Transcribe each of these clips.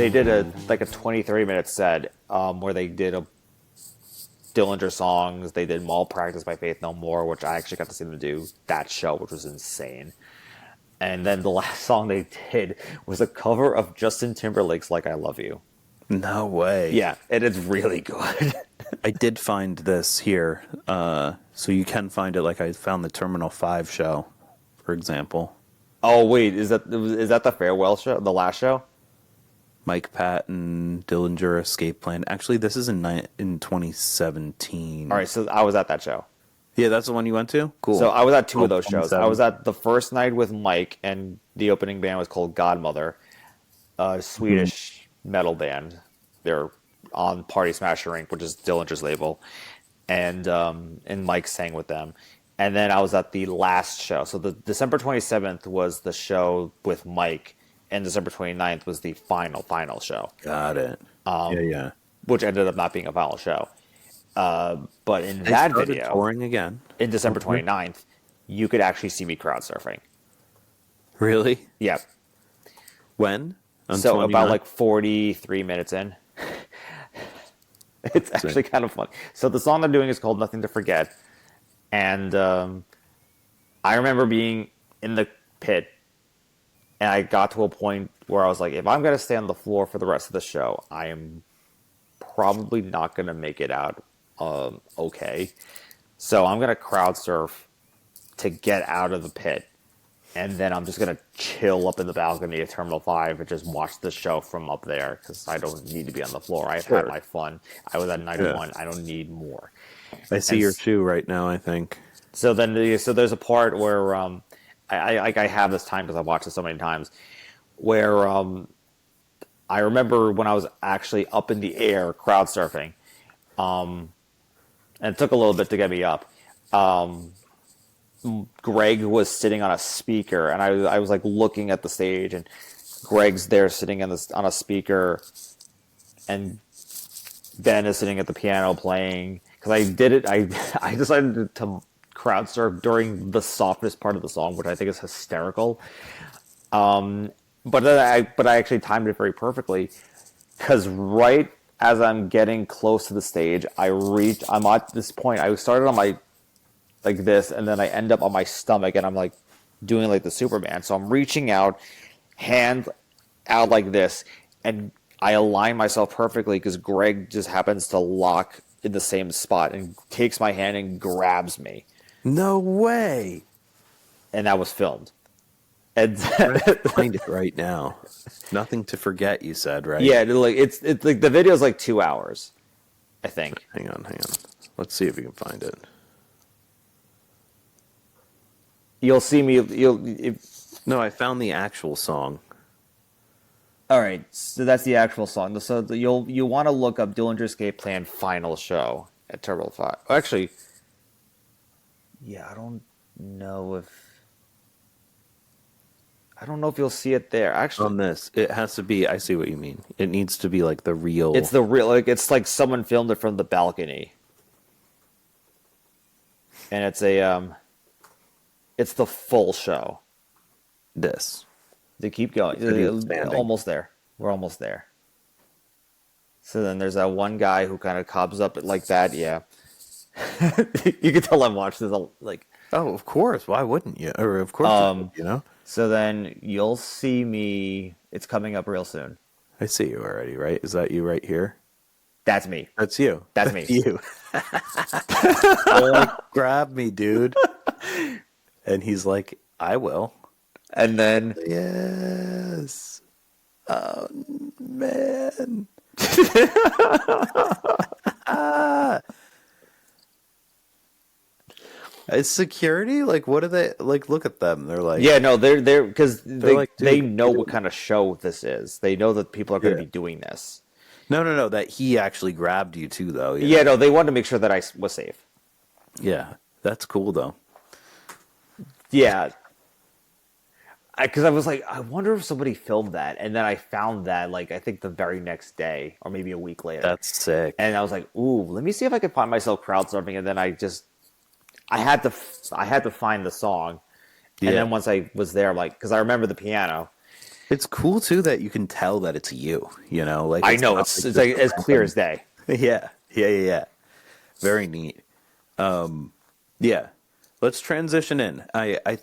they did a 23-minute set where they did a Dillinger songs. They did Mall Practice by Faith No More, which I actually got to see them do that show, which was insane. And then the last song they did was a cover of Justin Timberlake's Like I Love You. No way. Yeah, and it's really good. I did find this here. So you can find it, like I found the Terminal 5 show, for example. Oh, wait, is that the farewell show, the last show? Mike Patton, Dillinger, Escape Plan. Actually, this is in 2017. All right, so I was at that show. Yeah, that's the one you went to? Cool. So I was at two of those shows. I was at the first night with Mike, and the opening band was called Godmother, a Swedish metal band. They're on Party Smasher Inc., which is Dillinger's label, and Mike sang with them. And then I was at the last show. So the December 27th was the show with Mike, and December 29th was the final show. Got it. Yeah. Which ended up not being a final show. But in that video, touring again. in December 29th, you could actually see me crowd surfing. Really? Yeah. When? So 29? about like 43 minutes in. It's actually kind of fun. So the song they're doing is called Nothing to Forget. And I remember being in the pit, and I got to a point where I was like, if I'm going to stay on the floor for the rest of the show, I am probably not going to make it out okay. So I'm going to crowd surf to get out of the pit. And then I'm just going to chill up in the balcony of Terminal 5 and just watch the show from up there because I don't need to be on the floor. I've had my fun. I was at night one. I don't need more. I see your shoe right now, I think. So then, there's a part where I have this time because I've watched it so many times, where I remember when I was actually up in the air crowd surfing, and it took a little bit to get me up. Greg was sitting on a speaker, and I was like looking at the stage, and Greg's there sitting on a speaker, and Ben is sitting at the piano playing. Because I did it, I decided to crowd surf during the softest part of the song, which I think is hysterical. But I actually timed it very perfectly, because right as I'm getting close to the stage, I'm at this point. I started on my like this, and then I end up on my stomach, and I'm like doing like the Superman. So I'm reaching out, hand out like this, and I align myself perfectly because Greg just happens to lock in the same spot and takes my hand and grabs me. No way. And that was filmed. And find it right now. Nothing to Forget, you said, right? Yeah, like it's like the video's like 2 hours, I think. Hang on. Let's see if we can find it. You'll see me. No, I found the actual song. All right, so that's the actual song. So you'll want to look up Dillinger Escape Plan final show at Terminal 5. Actually, yeah, I don't know if you'll see it there. Actually, on this, it has to be. I see what you mean. It needs to be like the real. It's the real. Like it's like someone filmed it from the balcony, and it's the full show. This. They keep going. Almost there. We're almost there. So then there's that one guy who kind of comes up like that. Yeah. You can tell I've watched this. Like, oh, of course. Why wouldn't you? Or of course, you know. So then you'll see me. It's coming up real soon. I see you already, right? Is that you right here? That's me. That's you. That's me. You. Like, grab me, dude. And he's like, I will. And then yes. Oh man. Is security like? What are they like? Look at them. They're like, yeah, no, they're because they like, they know what kind of show this is. They know that people are going to be doing this. No. That he actually grabbed you too, though. Yeah, no, they wanted to make sure that I was safe. Yeah, that's cool though. Yeah. Because I was like, I wonder if somebody filmed that, and then I found that like I think the very next day or maybe a week later. That's sick. And I was like, ooh, let me see if I can find myself crowd surfing, and then I had to find the song, and then once I was there, like, because I remember the piano, It's cool too that you can tell that it's you. You know, like I it's know not it's like like this as clear as random- day. Yeah. Very neat. Yeah. Let's transition in. I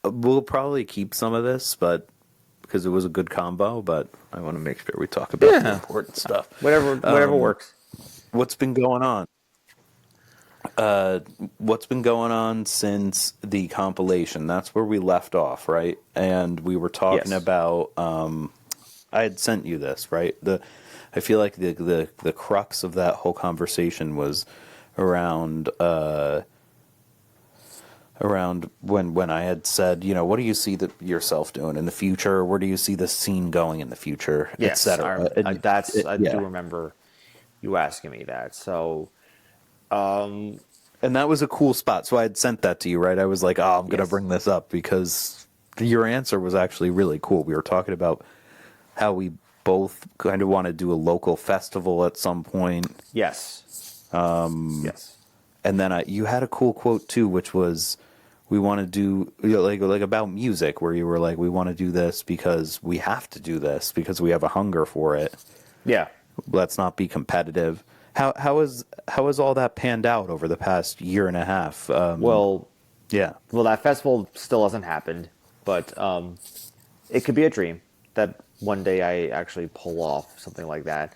we'll probably keep some of this, but because it was a good combo. But I want to make sure we talk about the Yeah, important stuff. whatever works. What's been going on? What's been going on since the compilation? That's where we left off, right? And we were talking Yes. about. I had sent you this, right? I feel like the crux of that whole conversation was around around when I had said, you know, what do you see yourself doing in the future? Where do you see the scene going in the future, Yes, etc. I do Yeah, remember you asking me that. So and that was a cool spot. So I had sent that to you, right? I was like, oh, I'm gonna yes, bring this up because your answer was actually really cool. We were talking about how we both kind of want to do a local festival at some point. yes, yes, And then you had a cool quote too, which was, "We want to do like about music," where you were like, "We want to do this because we have to do this because we have a hunger for it. yeah. Let's not be competitive." How has all that panned out over the past year and a half? Well, Yeah, that festival still hasn't happened, but it could be a dream that one day I actually pull off something like that.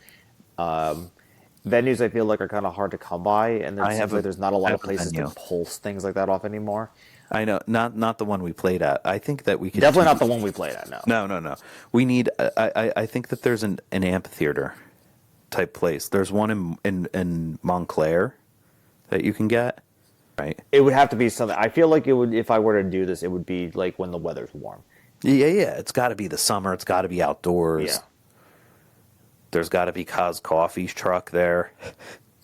Venues I feel like are kind of hard to come by, and it I seems have like a there's not a I lot have of a places to venue. pulse things like that off anymore. I know, not the one we played at. I think that we could Definitely do. not the one we played at. No. No. We need. I think that there's an amphitheater type place. There's one in Montclair that you can get. Right. It would have to be something. I feel like it would, if I were to do this, it would be like when the weather's warm. Yeah. It's got to be the summer. It's got to be outdoors. Yeah. There's got to be Cos Coffee's truck there.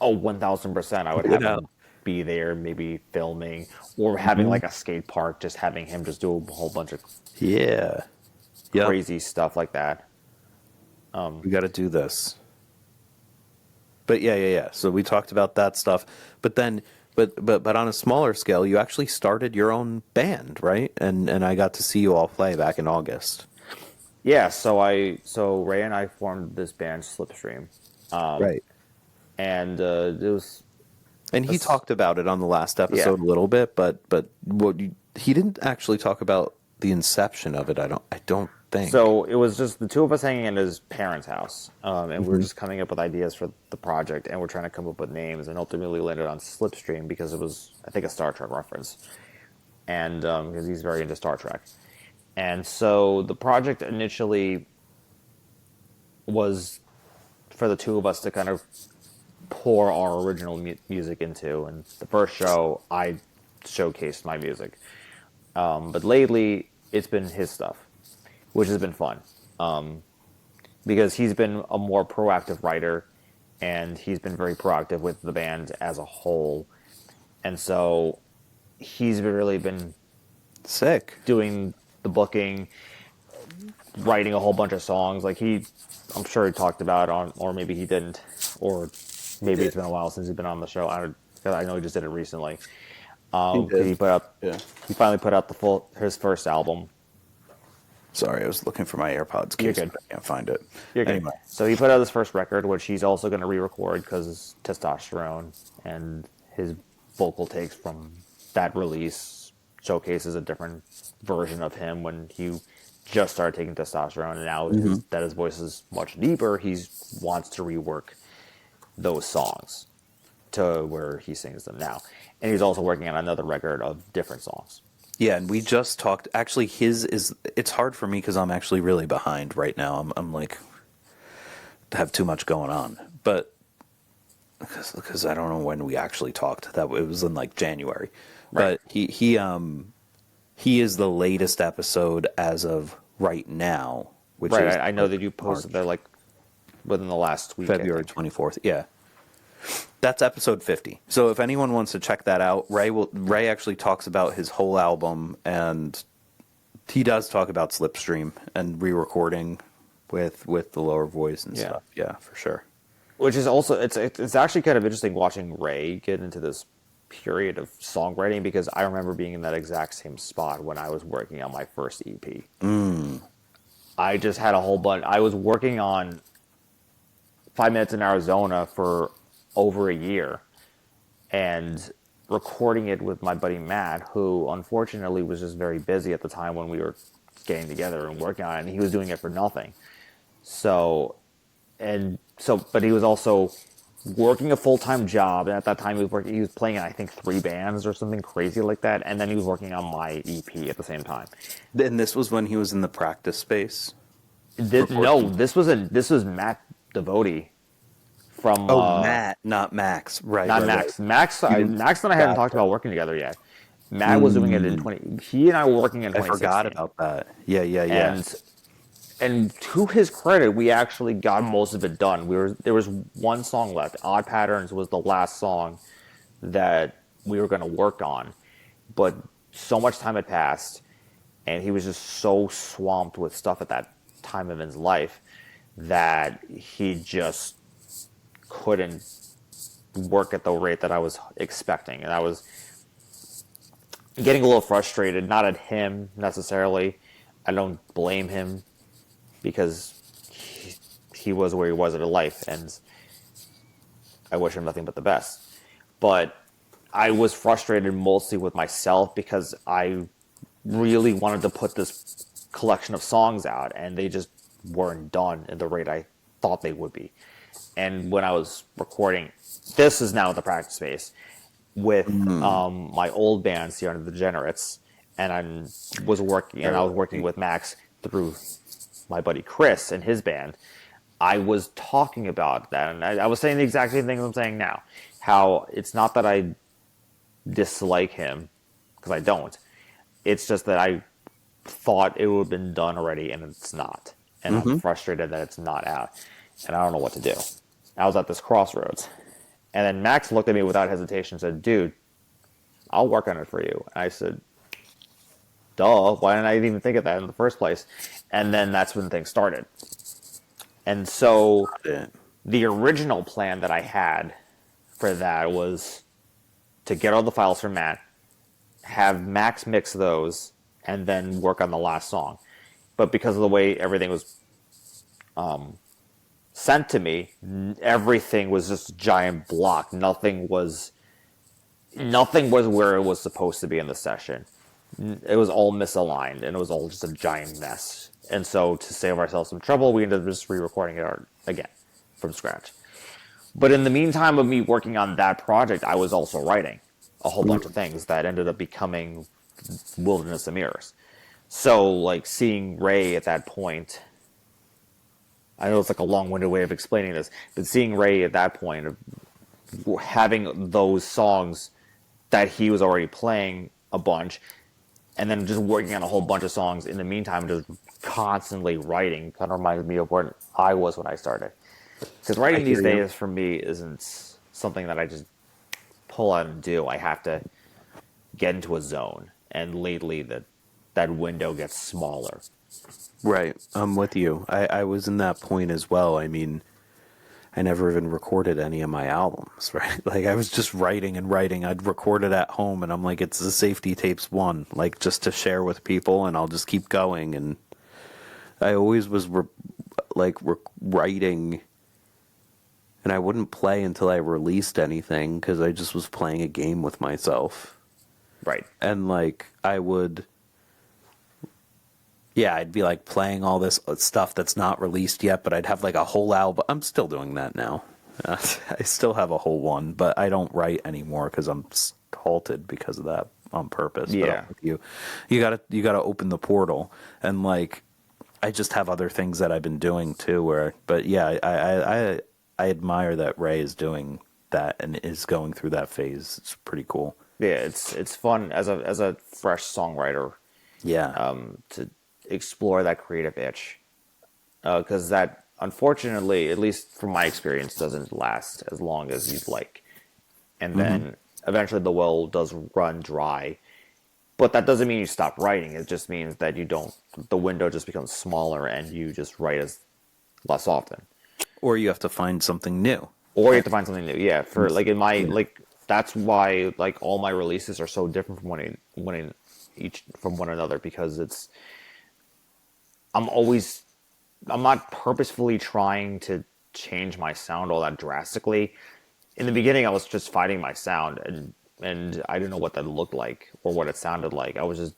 Oh, 1000%. I would You have know. him be there, maybe filming, or having like a skate park, just having him just do a whole bunch of Yeah. Yep. crazy stuff like that. We got to do this. But yeah. So we talked about that stuff. But then, but on a smaller scale, you actually started your own band, right? And I got to see you all play back in August. Yeah. So Ray and I formed this band Slipstream, Right. and it was And he talked about it on the last yeah. episode a little bit, but he didn't actually talk about the inception of it. I don't think. So it was just the two of us hanging in his parents' house, and we were Mhm. just coming up with ideas for the project, and we're trying to come up with names, and ultimately landed on Slipstream because it was, I think, a Star Trek reference, and because he's very into Star Trek, and so the project initially was for the two of us to kind of pour our original music into, and the first show I showcased my music, but lately it's been his stuff, which has been fun. Because he's been a more proactive writer and he's been very proactive with the band as a whole. And so he's really been Sick. doing the booking, writing a whole bunch of songs. I'm sure he talked about it on, or maybe he didn't, or maybe it's been a while since he's been on the show. I know he just did it recently. He 'Cause did. Yeah. he finally put out his first album. Sorry, I was looking for my AirPods You're case, good. but I can't find it. You're good. Anyway. So he put out his first record, which he's also going to re-record because testosterone and his vocal takes from that release showcases a different version of him when he just started taking testosterone, and now that his voice is much deeper, he wants to rework those songs to where he sings them now, and he's also working on another record of different songs. Yeah, and we just talked. Actually, it's hard for me because I'm actually really behind right now. I'm like have too much going on, but because I don't know when we actually talked. That it was in like January, Right. but he is the latest episode as of right now, which Right. is I know that you posted March, that like within the last week. I February think. 24th. Yeah. That's episode 50. So if anyone wants to check that out, Ray actually talks about his whole album, and he does talk about Slipstream and re-recording with the lower voice and Yeah. stuff. Yeah, for sure. Which is also it's actually kind of interesting watching Ray get into this period of songwriting because I remember being in that exact same spot when I was working on my first EP. I just had a whole bunch. I was working on 5 Minutes in Arizona for over a year and recording it with my buddy Matt, who unfortunately was just very busy at the time when we were getting together and working on it, and he was doing it for nothing. So, but he was also working a full-time job, and at that time he was playing in, I think, 3 bands or something crazy like that, and then he was working on my EP at the same time. And this was when he was in the practice space. No, this was Matt Devotee from Matt, not Max. Right. not right, Max. right. Max and I hadn't talked about working together yet. Matt was doing it in 20. He and I were working in 2016. I forgot about that. Yeah. And to his credit, we actually got most of it done. There was one song left. Odd Patterns was the last song that we were going to work on, but so much time had passed, and he was just so swamped with stuff at that time of his life that he just couldn't work at the rate that I was expecting, and I was getting a little frustrated. Not at him necessarily. I don't blame him because he was where he was in life, and I wish him nothing but the best. But I was frustrated mostly with myself because I really wanted to put this collection of songs out, and they just weren't done at the rate I thought they would be. And when I was recording, this is now the practice space with my old band, Sierra and the Degenerates, and I was working with Max through my buddy Chris and his band. I was talking about that, and I was saying the exact same thing I'm saying now. How it's not that I dislike him, because I don't. It's just that I thought it would have been done already, and it's not. And I'm frustrated that it's not out, and I don't know what to do. I was at this crossroads, and then Max looked at me without hesitation and said, "Dude, I'll work on it for you." And I said, "Duh, why didn't I even think of that in the first place?" And then that's when things started. And so the original plan that I had for that was to get all the files from Matt, have Max mix those, and then work on the last song. But because of the way everything was sent to me, everything was just a giant block. Nothing was where it was supposed to be in the session. It was all misaligned, and it was all just a giant mess. And so to save ourselves some trouble, we ended up just re-recording it again from scratch. But in the meantime of me working on that project, I was also writing a whole bunch of things that ended up becoming Wilderness of Mirrors. So, like, seeing Ray at that point, I know it's like a long-winded way of explaining this, but seeing Ray at that point, of having those songs that he was already playing a bunch, and then just working on a whole bunch of songs in the meantime, just constantly writing, kind of reminds me of where I was when I started. Because writing these days for me isn't something that I just pull out and do. I have to get into a zone, and lately that window gets smaller. Right, I'm with you. I was in that point as well. I mean, I never even recorded any of my albums, right? Like, I was just writing and writing. I'd record it at home, and I'm like, it's the Safety Tapes 1, like, just to share with people, and I'll just keep going. And I always was, writing, and I wouldn't play until I released anything, because I just was playing a game with myself. Right. And, like, I'd be like playing all this stuff that's not released yet, but I'd have like a whole album. I'm still doing that now. I still have a whole one, but I don't write anymore because I'm halted because of that on purpose. Yeah. But you gotta open the portal, and like I just have other things that I've been doing too. But yeah, I admire that Ray is doing that and is going through that phase. It's pretty cool. Yeah, it's fun as a fresh songwriter. Yeah. To explore that creative itch, because that, unfortunately, at least from my experience, doesn't last as long as you'd like, and then eventually the well does run dry. But that doesn't mean you stop writing. It just means that the window just becomes smaller, and you just write as less often, Or you have to find something new. or you have to find something new. Yeah, for like in my like that's why like all my releases are so different from one another, because I'm not purposefully trying to change my sound all that drastically. In the beginning, I was just fighting my sound, and I didn't know what that looked like or what it sounded like. I was just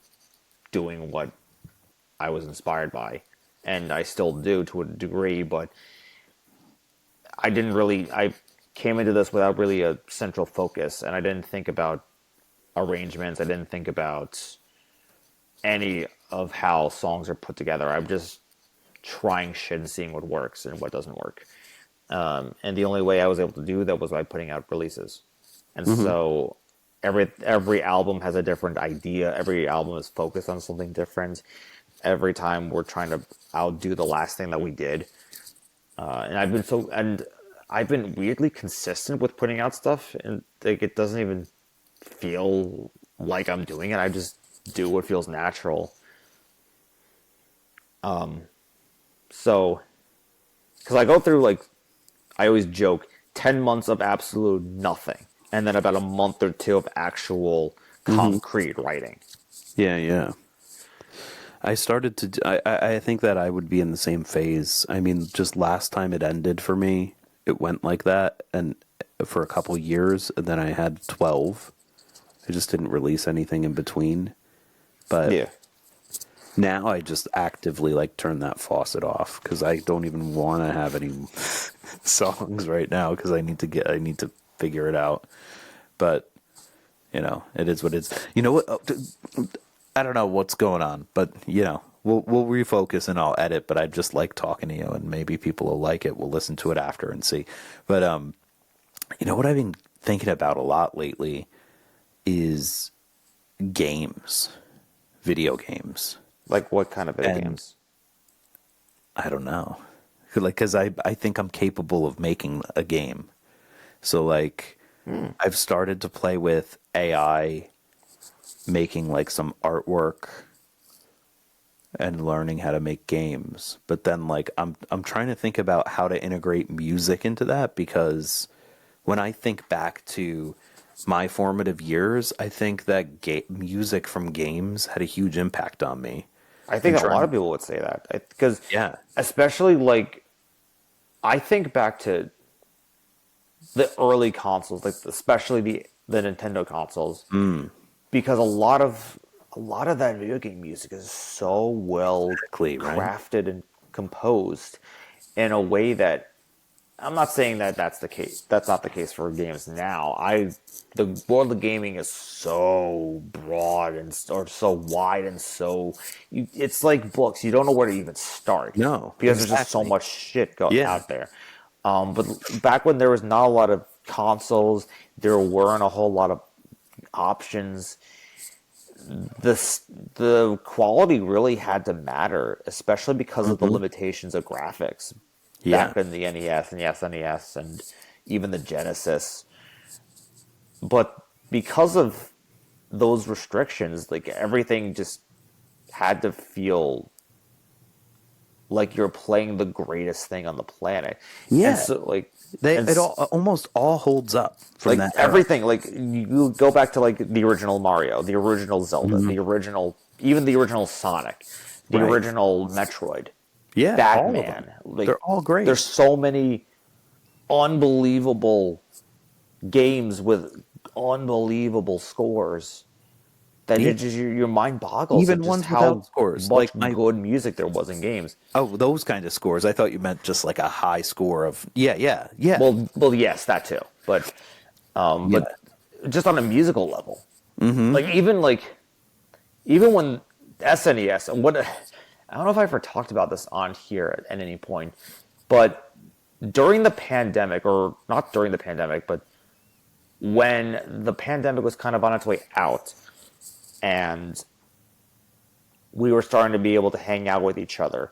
doing what I was inspired by, and I still do to a degree, but I came into this without really a central focus, and I didn't think about arrangements. I didn't think about any of how songs are put together. I'm just trying shit and seeing what works and what doesn't work. And the only way I was able to do that was by putting out releases. And so every album has a different idea. Every album is focused on something different. Every time we're trying to outdo the last thing that we did. And I've been weirdly consistent with putting out stuff, and like it doesn't even feel like I'm doing it. I just do what feels natural. So, because I go through, like, I always joke, 10 months of absolute nothing, and then about a month or two of actual concrete writing. Yeah, yeah. I started to. I think that I would be in the same phase. I mean, just last time it ended for me, it went like that, and for a couple years, and then I had 12. I just didn't release anything in between. But Yeah. now I just actively like turn that faucet off because I don't even want to have any songs right now because I need to figure it out. But you know, it is what it is. You know what? I don't know what's going on, but you know, we'll refocus and I'll edit. But I just like talking to you, and maybe people will like it. We'll listen to it after and see. But you know what I've been thinking about a lot lately is games, video games. Like what kind of video games? I don't know. Like, because I think I'm capable of making a game. So, like, I've started to play with AI, making, like, some artwork and learning how to make games. But then, like, I'm trying to think about how to integrate music into that, because when I think back to my formative years, I think that music from games had a huge impact on me. I think a lot of people would say that. Because, Yeah. especially, like, I think back to the early consoles, like especially the Nintendo consoles, because a lot of that video game music is so well Exactly, right? crafted and composed in a way that I'm not saying that that's the case. That's not the case for games now. The world of gaming is so broad or so wide and it's like books. You don't know where to even start. No, Because there's just so exactly. much shit Yeah. out there. But back when there was not a lot of consoles, there weren't a whole lot of options. The quality really had to matter, especially because of the limitations of graphics Yeah. back in the NES and the SNES and even the Genesis. But because of those restrictions, like everything just had to feel like you're playing the greatest thing on the planet. Yeah. And so like It almost all holds up from like that era. everything, like you go back to like the original Mario, the original Zelda, even the original Sonic, the Right. original Metroid, Yeah, all of Batman. them. Like, They're all great. There's so many unbelievable games with unbelievable scores that Yeah. your mind boggles Even at just ones how without scores, much like good music there was in games. those kind of scores. I thought you meant just like a high score of yeah. Well, yes, that too, but Yeah. just on a musical level, even when SNES and what I don't know if I ever talked about this on here at any point, but during the pandemic, or not during the pandemic, but when the pandemic was kind of on its way out, and we were starting to be able to hang out with each other.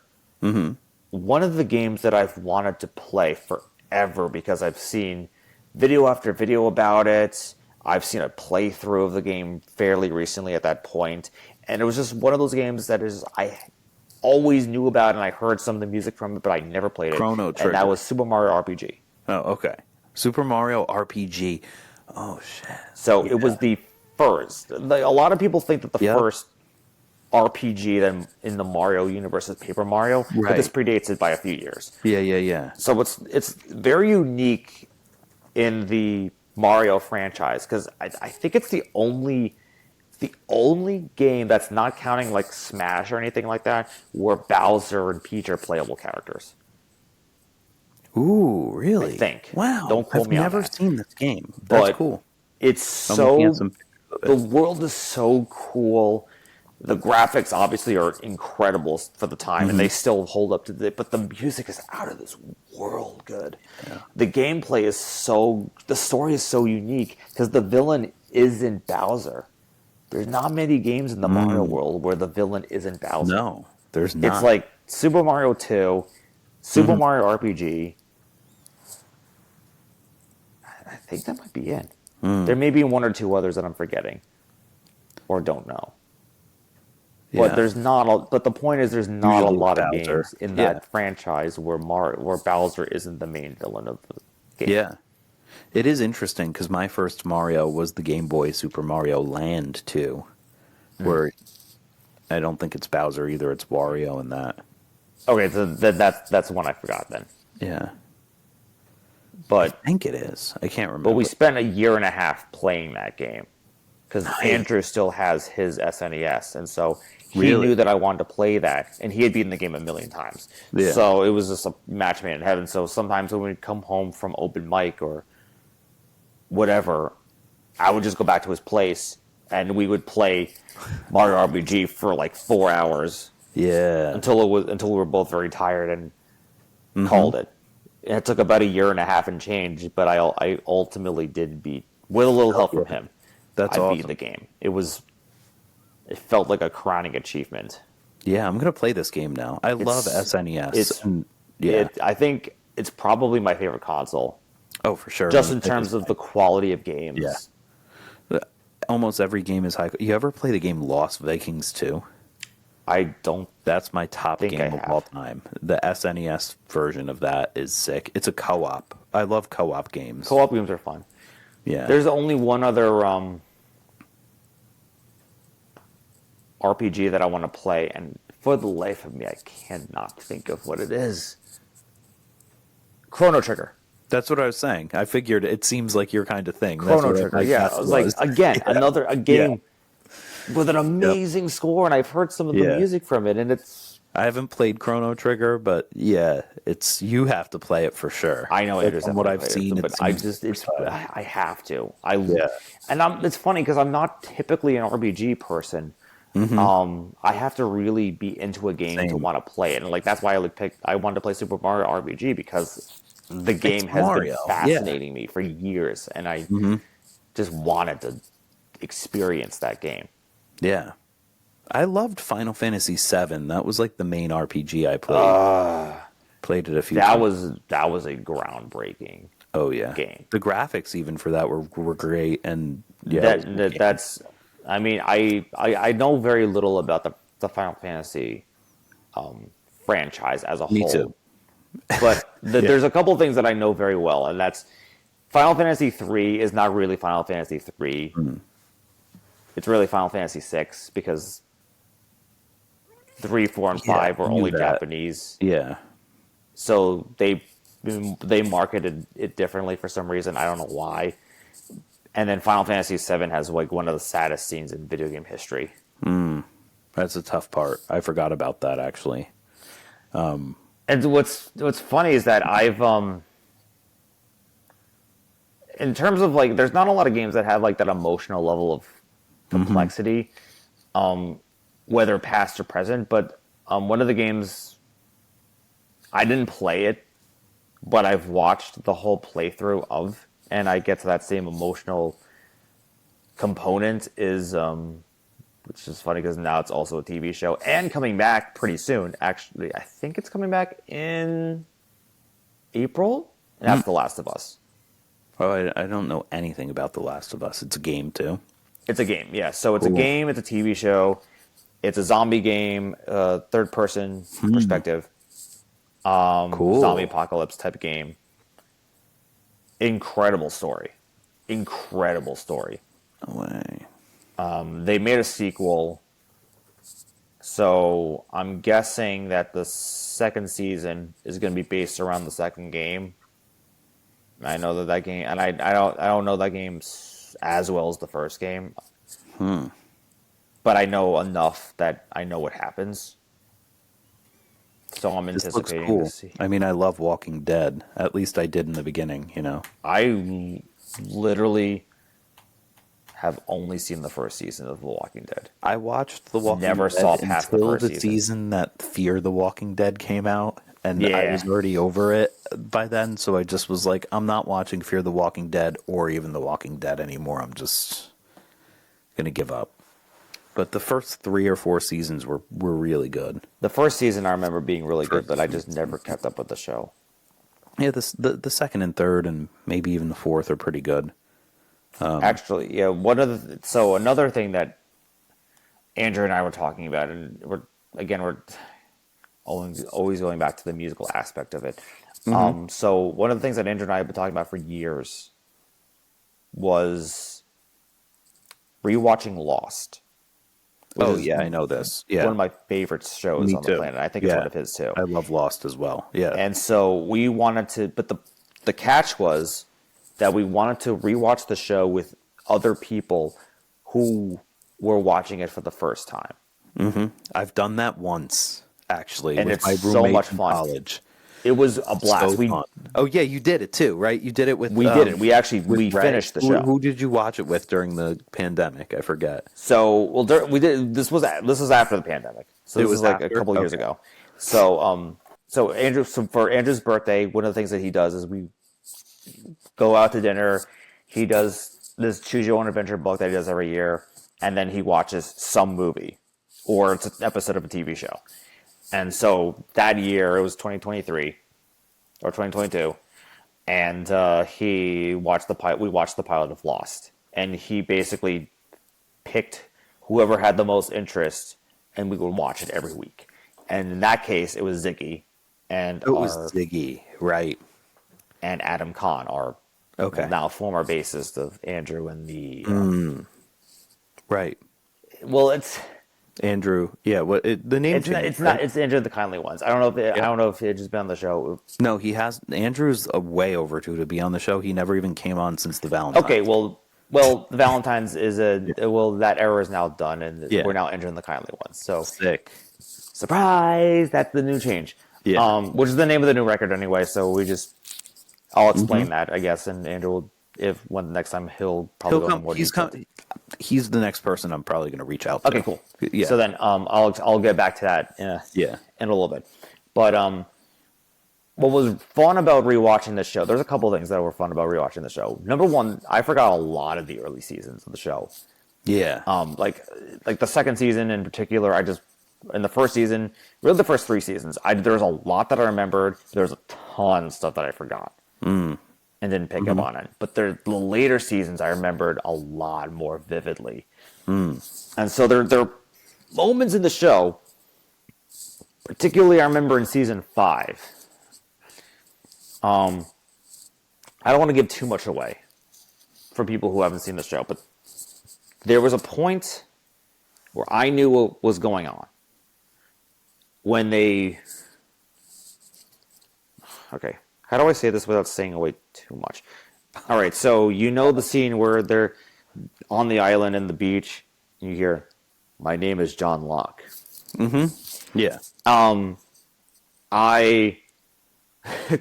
One of the games that I've wanted to play forever, because I've seen video after video about it. I've seen a playthrough of the game fairly recently at that point, and it was just one of those games that I always knew about, and I heard some of the music from it, but I never played it. Chrono And Trigger. that was Super Mario RPG. Oh, okay. Super Mario RPG. Oh shit. So it was the first. A lot of people think that the Yep. first RPG than in the Mario universe is Paper Mario, but this predates it by a few years. Yeah. So it's very unique in the Mario franchise because I think it's the only game that's not counting like Smash or anything like that where Bowser and Peach are playable characters. Ooh, I really? think. Wow. Don't quote I've me on never that. seen this game. That's But cool. it's I'm looking at so some pictures of the it. world is so cool. The graphics obviously are incredible for the time, and they still hold up to but the music is out of this world good. Yeah. The gameplay is the story is so unique because the villain isn't Bowser. There's not many games in the Mario world where the villain isn't Bowser. No, there's not. It's like Super Mario 2, Super Mario RPG. I think that might be it. There may be one or two others that I'm forgetting or don't know. But there's not. But the point is, there's not Usually a lot of Bowser. games in that franchise where Bowser isn't the main villain of the game. Yeah. It is interesting because my first Mario was the Game Boy Super Mario Land 2, where I don't think it's Bowser either. It's Wario in that. Okay, so that's one I forgot then. Yeah. But I think it is. I can't remember. But we spent a year and a half playing that game because Andrew still has his SNES, and so he knew that I wanted to play that, and he had beaten the game a million times. Yeah. So it was just a match made in heaven. So sometimes when we'd come home from open mic or whatever, I would just go back to his place, and we would play Mario RPG for like 4 hours. Yeah. Until we were both very tired and called it. And it took about a year and a half and change, but I ultimately did beat, with a little help from him. That's I awesome. beat the game. It felt like a crowning achievement. Yeah, I'm gonna play this game now. I love SNES. I think it's probably my favorite console. Oh, for sure. Just in terms of the quality of games. Yeah. Almost every game is high. You ever play the game Lost Vikings 2? I don't. That's my top think game I of have. all time. The SNES version of that is sick. It's a co-op. I love co-op games. Co-op games are fun. Yeah. There's only one other RPG that I want to play, and for the life of me, I cannot think of what it is. Chrono Trigger. That's what I was saying. I figured it seems like your kind of thing. Chrono Trigger, yeah. I was like, again, a game with an amazing score, and I've heard some of the music from it, and it's... I haven't played Chrono Trigger, but it's you have to play it for sure. I know it is. From what I've seen, but I have to. And it's funny because I'm not typically an RPG person. I have to really be into a game to want to play it, and like that's why I wanted to play Super Mario RPG because the game has been fascinating me for years, and I just wanted to experience that game. Yeah. I loved Final Fantasy VII. That was like the main RPG I played. Played it a few times. That was a groundbreaking game. The graphics even for that were great, and that's I mean I know very little about the Final Fantasy franchise as a whole. Me too. But there's a couple things that I know very well, and that's Final Fantasy 3 is not really Final Fantasy 3. It's really Final Fantasy 6 because 3, 4, and 5 were only Japanese. Yeah. So they marketed it differently for some reason. I don't know why. And then Final Fantasy 7 has like one of the saddest scenes in video game history. That's a tough part. I forgot about that actually. And what's funny is that I've in terms of like there's not a lot of games that have like that emotional level of complexity, whether past or present. But one of the games, I didn't play it, but I've watched the whole playthrough of, and I get to that same emotional component is, which is funny because now it's also a TV show and coming back pretty soon. Actually, I think it's coming back in April, and that's The Last of Us. Oh, I don't know anything about The Last of Us. It's a game too. It's a game, yeah. So it's a game, it's a TV show, it's a zombie game, third-person perspective, zombie apocalypse type of game. Incredible story. Incredible story. No way. They made a sequel So I'm guessing that the second season is going to be based around the second game. I know that game, and I don't know that game as well as the first game. But I know enough that I know what happens. So I'm This looks anticipating cool. to see. I mean, I love Walking Dead. At least I did in the beginning, I literally have only seen the first season of The Walking Dead. I watched The Walking Never Dead saw past the until first the season. season that Fear the Walking Dead came out, and I Yeah. was already over it by then, so I just was like, I'm not watching Fear the Walking Dead or even The Walking Dead anymore. I'm just going to give up. But the first 3 or 4 seasons were really good. The first season I remember being really good, but I just never kept up with the show. Yeah, the second and third and maybe even the fourth are pretty good. Actually, yeah. So another thing that Andrew and I were talking about, and we're always going back to the musical aspect of it. So one of the things that Andrew and I have been talking about for years was rewatching Lost. Oh yeah, I know this. Yeah, one of my favorite shows Me on too. the planet. I think it's one of his too. I love Lost as well. Yeah, And so we wanted to, but the catch was that we wanted to rewatch the show with other people who were watching it for the first time. I've done that once actually, And with it's my so roommate much in fun. college. It was a blast. So fun. Oh yeah, you did it too, right? You did it with. We did it. We actually we Greg. finished the show. Who did you watch it with during the pandemic? I forget. So we did. This was after the pandemic. So It this was was like after? a couple years Okay. ago. So Andrew, for Andrew's birthday, one of the things that he does is we go out to dinner. He does this Choose Your Own Adventure book that he does every year, and then he watches some movie or it's an episode of a TV show. And so that year, it was 2023 or 2022, and we watched the pilot of Lost, and he basically picked whoever had the most interest, and we would watch it every week. And in that case, it was Ziggy and It was Ziggy, right? and Adam Kahn, our now former bassist of Andrew and the. Right. Well, it's Andrew. Yeah. The name? it's not it's Andrew the Kindly Ones. I don't know if it just been on the show. No, he has. Andrew's way overdue to be on the show. He never even came on since the Valentines. Okay, well, the Valentines is that era is now done, and we're now entering the Kindly Ones. So Sick. surprise! That's the new change. Yeah. Which is the name of the new record anyway. So I'll explain that, I guess, and Andrew will, when the next time he'll probably go into more detail. He's the next person I'm probably going to reach out to. Okay, cool. Yeah. So then I'll get back to that in a little bit. But what was fun about rewatching the show? There's a couple of things that were fun about rewatching the show. Number one, I forgot a lot of the early seasons of the show. Yeah. Like the second season in particular, in the first season, really the first 3 seasons, there's a lot that I remembered. There's a ton of stuff that I forgot and didn't pick up on it. But the later seasons, I remembered a lot more vividly. And so there are moments in the show, particularly I remember in season 5. I don't want to give too much away for people who haven't seen the show, but there was a point where I knew what was going on when they. Okay, how do I say this without saying away too much? All right, so you know the scene where they're on the island and the beach, and you hear, "My name is John Locke." Yeah. I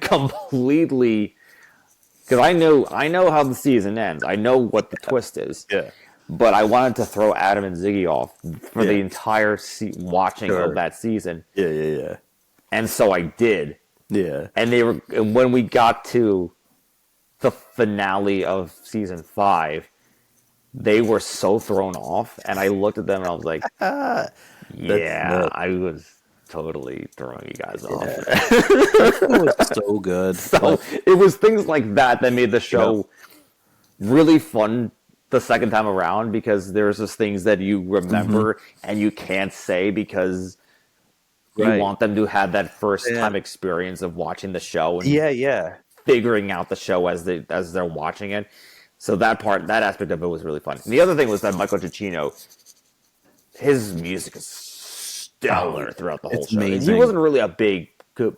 completely, because I know how the season ends. I know what the twist is. Yeah. But I wanted to throw Adam and Ziggy off for the entire watching of that season. Yeah. And so I did. Yeah. And when we got to the finale of season 5, they were so thrown off, and I looked at them and I was like, "Yeah, I was totally throwing you guys off." It was so good. So it was things like that made the show really fun the second time around, because there's just things that you remember and you can't say because you want them to have that first time experience of watching the show and figuring out the show as they're watching it. So that aspect of it was really fun. And the other thing was that Michael Giacchino, his music is stellar throughout the whole it's show. And amazing. he wasn't really a big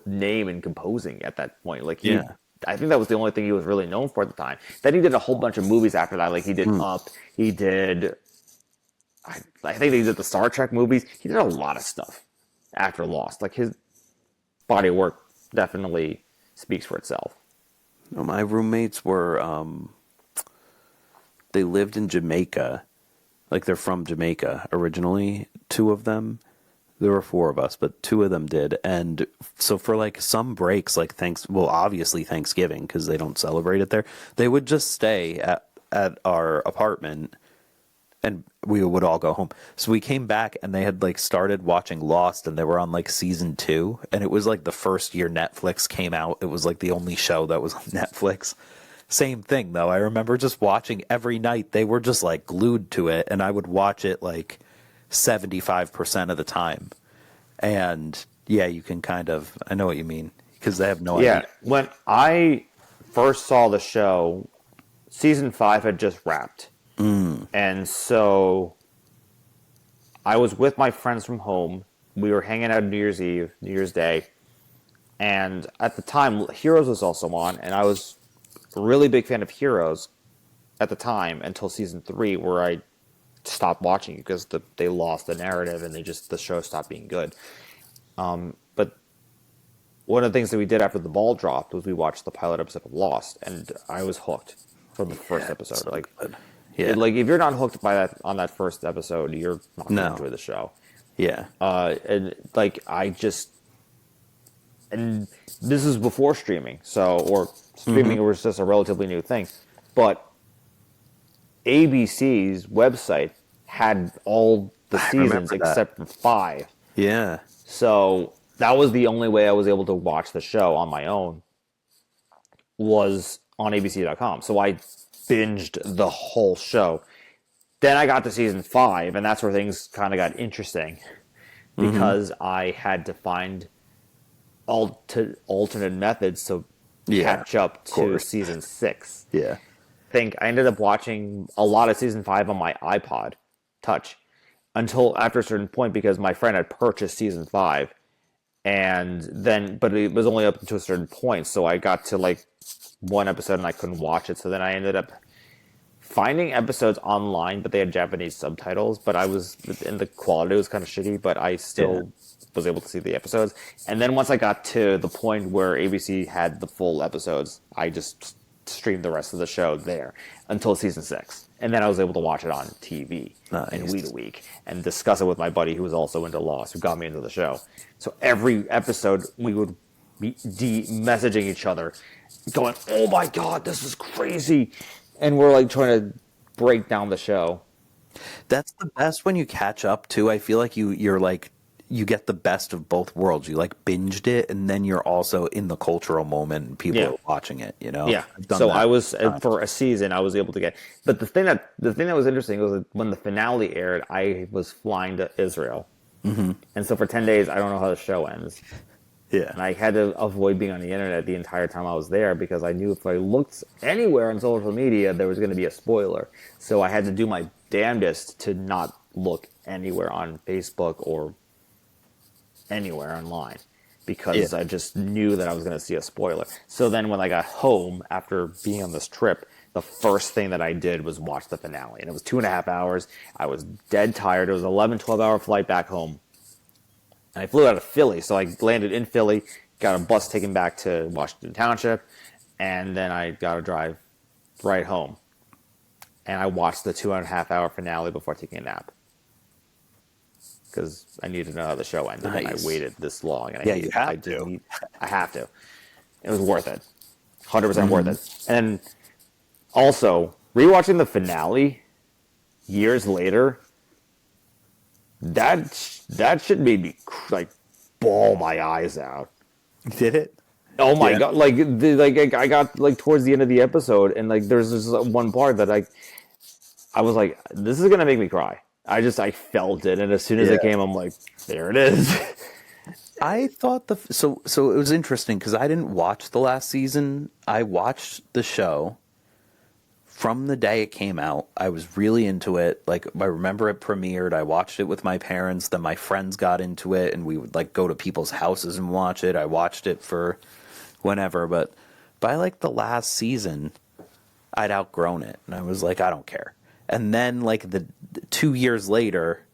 name in composing at that point. Like he, Yeah. I think that was the only thing he was really known for at the time. Then he did a whole bunch of movies after that. Like he did Up. He did. I think he did the Star Trek movies. He did a lot of stuff after Lost. Like his body of work definitely speaks for itself. No, my roommates were they lived in Jamaica. Like they're from Jamaica originally, two of them. There were four of us, but two of them did. And so for like some breaks, like obviously Thanksgiving, because they don't celebrate it there, they would just stay at our apartment and we would all go home. So we came back and they had like started watching Lost and they were on like season 2. And it was like the first year Netflix came out. It was like the only show that was on Netflix. Same thing though. I remember just watching every night. They were just like glued to it and I would watch it like 75% of the time. And yeah, you can kind of, I know what you mean because they have no idea. Yeah, when I first saw the show, season 5 had just wrapped. And so I was with my friends from home. We were hanging out New Year's Eve, New Year's Day. And at the time, Heroes was also on. And I was a really big fan of Heroes at the time until season 3, where I stopped watching because they lost the narrative and the show stopped being good. But one of the things that we did after the ball dropped was we watched the pilot episode of Lost. And I was hooked from the first episode. So like, good. Yeah. Like if you're not hooked by that on that first episode, you're not going to enjoy the show. Yeah. And like and this is before streaming, or streaming was just a relatively new thing. But ABC's website had all the seasons except for 5. Yeah. So that was the only way I was able to watch the show on my own, was on ABC.com. So I binged the whole show. Then I got to season 5, and that's where things kind of got interesting because I had to find alternate methods to catch up to season 6. Yeah. I ended up watching a lot of season 5 on my iPod Touch until after a certain point because my friend had purchased season 5, but it was only up to a certain point, so I got to like one episode and I couldn't watch it. So then I ended up finding episodes online, but they had Japanese subtitles. But the quality was kind of shitty, but I still was able to see the episodes. And then once I got to the point where ABC had the full episodes, I just streamed the rest of the show there until season 6. And then I was able to watch it on TV and week to week and discuss it with my buddy who was also into Lost, who got me into the show. So every episode we would be messaging each other going, oh my god, this is crazy, and we're like trying to break down the show. That's the best when you catch up too. I feel like you're like you get the best of both worlds. You like binged it and then you're also in the cultural moment and people are watching it, you know. Yeah. So I was for a season I was able to get, but the thing that was interesting was that when the finale aired, I was flying to Israel, and so for 10 days I don't know how the show ends. Yeah. And I had to avoid being on the internet the entire time I was there because I knew if I looked anywhere on social media, there was going to be a spoiler. So I had to do my damnedest to not look anywhere on Facebook or anywhere online because I just knew that I was going to see a spoiler. So then when I got home after being on this trip, the first thing that I did was watch the finale. And it was 2.5 hours. I was dead tired. It was an 12-hour flight back home. And I flew out of Philly, so I landed in Philly, got a bus taken back to Washington Township, and then I got to drive right home. And I watched the 2.5-hour finale before taking a nap. Because I needed to know how the show ended, and I waited this long. And you have to. I have to. It was worth it. 100% worth it. And also, rewatching the finale years later, that shit made me like bawl my eyes out. Did it? Oh my god! I got like towards the end of the episode, and like there's this one part that I was like, this is gonna make me cry. I felt it, and as soon as it came, I'm like, there it is. I thought so it was interesting because I didn't watch the last season. I watched the show from the day it came out, I was really into it. Like, I remember it premiered. I watched it with my parents. Then my friends got into it, and we would like go to people's houses and watch it. I watched it for whenever, but by like the last season, I'd outgrown it, and I was like, I don't care. And then like the 2 years later,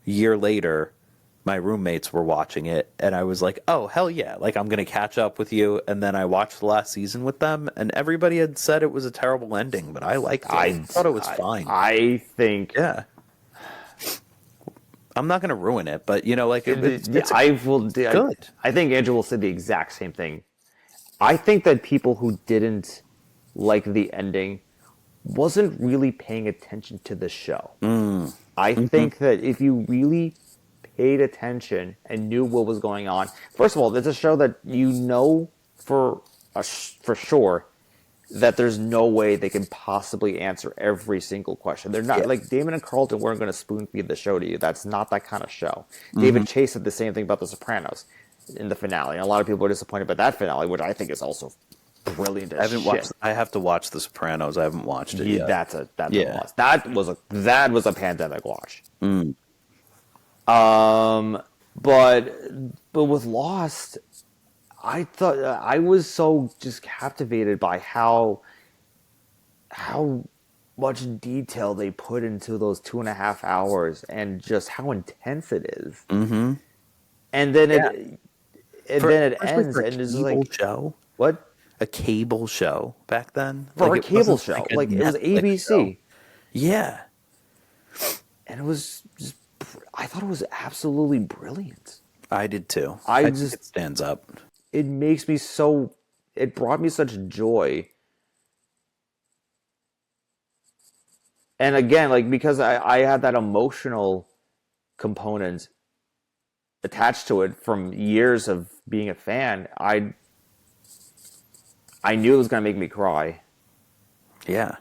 year later, my roommates were watching it, and I was like, oh, hell yeah, like I'm going to catch up with you. And then I watched the last season with them, and everybody had said it was a terrible ending, but I liked it. I thought it was fine. I think... Yeah. I'm not going to ruin it, but, you know, like, it's good. I think Andrew will say the exact same thing. I think that people who didn't like the ending wasn't really paying attention to the show. I think that if you really paid attention and knew what was going on. First of all, it's a show that you know for sure that there's no way they can possibly answer every single question. They're not like Damon and Carlton weren't going to spoon feed the show to you. That's not that kind of show. David Chase said the same thing about The Sopranos in the finale. And a lot of people were disappointed by that finale, which I think is also brilliant. I have to watch The Sopranos. I haven't watched it yet. That's a loss. That was a pandemic watch. But with Lost, I thought I was so just captivated by how much detail they put into those 2.5 hours and just how intense it is. And then it ends and it's like show. What? A cable show back then? For a cable show. Like it was ABC. Show. Yeah. And it was just, I thought it was absolutely brilliant. I did too. I think it stands up. It brought me such joy. And again, like, because I had that emotional component attached to it from years of being a fan, I knew it was going to make me cry. Yeah.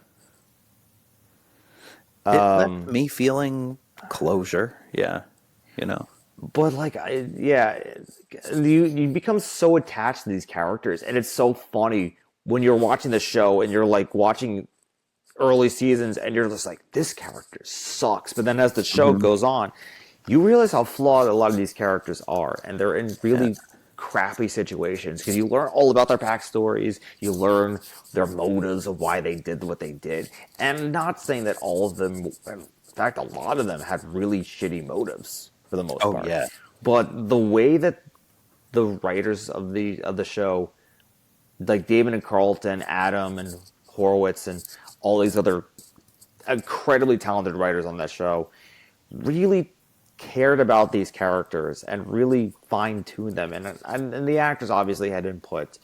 It left me feeling closure. Yeah. You know. But like, you become so attached to these characters, and it's so funny when you're watching the show and you're like watching early seasons and you're just like, this character sucks. But then as the show goes on, you realize how flawed a lot of these characters are, and they're in really crappy situations because you learn all about their backstories, you learn their motives of why they did what they did. And I'm not saying that all of them, in fact, a lot of them had really shitty motives for the most part. Yeah. But the way that the writers of the show, like David and Carlton, Adam and Horowitz, and all these other incredibly talented writers on that show, really cared about these characters and really fine-tuned them. And the actors obviously had input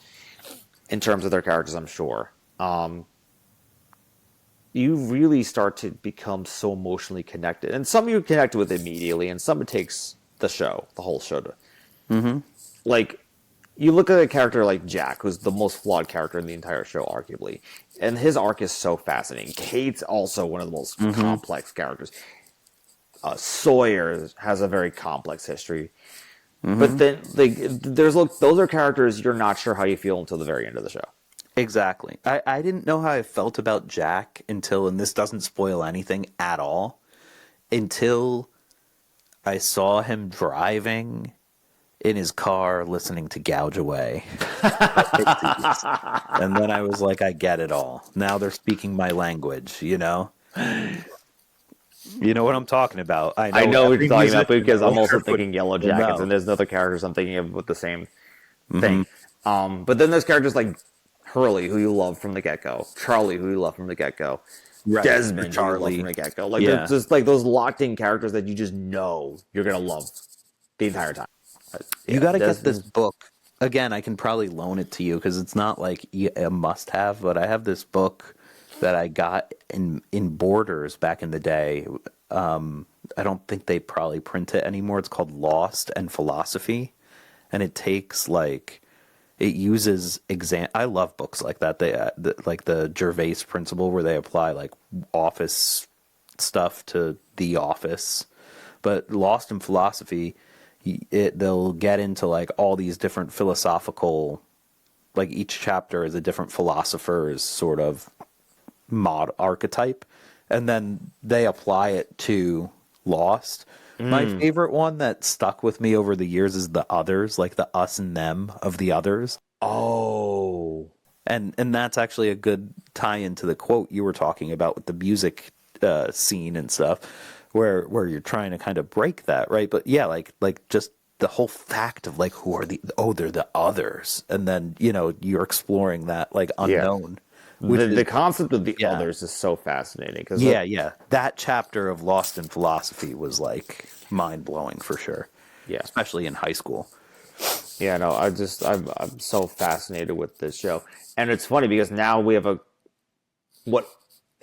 in terms of their characters, I'm sure. You really start to become so emotionally connected. And some you connect with immediately, and some it takes the whole show to... Like, you look at a character like Jack, who's the most flawed character in the entire show, arguably. And his arc is so fascinating. Kate's also one of the most complex characters. Sawyer has a very complex history. But then those are characters you're not sure how you feel until the very end of the show. Exactly. I didn't know how I felt about Jack until, and this doesn't spoil anything at all, until I saw him driving in his car listening to Gouge Away. And then I was like, I get it all. Now they're speaking my language, you know? You know what I'm talking about. I know what you're talking about, because I'm also thinking Yellow Jackets, and there's other characters I'm thinking of with the same thing. But then there's characters like Hurley, who you love from the get-go. Charlie, who you love from the get-go. Right. Desmond, Charlie, who you love from the get-go. Like, there's just like those locked-in characters that you just know you're going to love the entire time. You got to get this book. Again, I can probably loan it to you because it's not like a must-have, but I have this book that I got in Borders back in the day. I don't think they probably print it anymore. It's called Lost and Philosophy, and it takes it uses I love books like that. They like the Gervais principle, where they apply like office stuff to The Office. But Lost in Philosophy, they'll get into like all these different philosophical, like each chapter is a different philosopher's sort of mod archetype, and then they apply it to Lost. My favorite one that stuck with me over the years is the others, like the us and them of the others. Oh. And that's actually a good tie into the quote you were talking about with the music scene and stuff, where you're trying to kind of break that, right? But yeah, like just the whole fact of like who are they're the others, and then you're exploring that like unknown. The concept of the yeah. others is so fascinating because Yeah, that chapter of Lost in Philosophy was like mind blowing for sure. Yeah. Especially in high school. Yeah, no, I'm so fascinated with this show, and it's funny because now we have what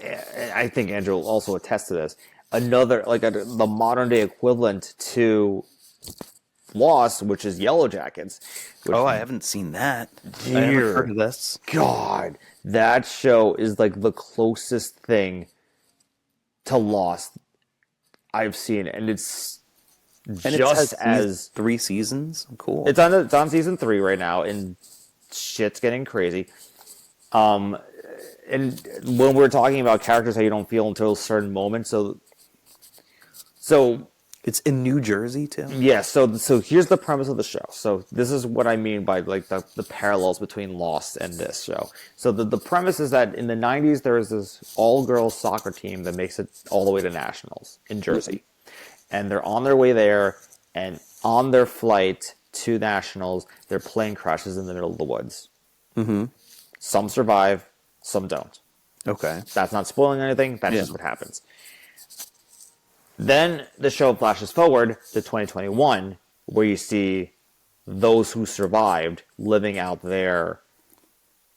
I think Andrew will also attest to this, another the modern day equivalent to Lost, which is Yellow Jackets. Which, I haven't seen that. I dear haven't heard of this. God, that show is like the closest thing to Lost I've seen, and it's just as 3 seasons. Cool. it's on season 3 right now, and shit's getting crazy. And when we're talking about characters that you don't feel until a certain moment, so it's in New Jersey too. yeah, so here's the premise of the show. So this is what I mean by like the parallels between Lost and this show. So the premise is that in the 90s there was this all-girls soccer team that makes it all the way to nationals in Jersey. And they're on their way there, and on their flight to nationals, their plane crashes in the middle of the woods. Mm-hmm. Some survive, some don't. Okay. That's not spoiling anything. That's just what happens. Then the show flashes forward to 2021, where you see those who survived living out their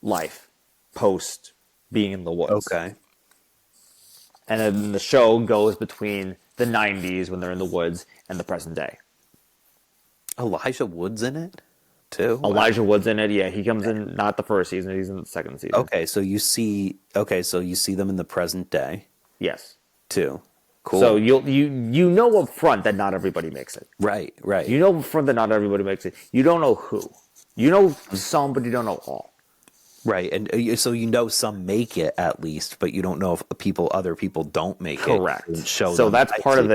life post being in the woods. Okay. And then the show goes between the 90s when they're in the woods and the present day. Elijah Wood's in it too. Elijah Wood's in it. Yeah, he comes in not the first season; he's in the second season. Okay, so you see them in the present day Yes. too. Cool. So you know up front that not everybody makes it. Right. You know up front that not everybody makes it. You don't know who. You know some, but you don't know all. Right, and so some make it at least, but you don't know if other people don't make Correct. it. So that's part of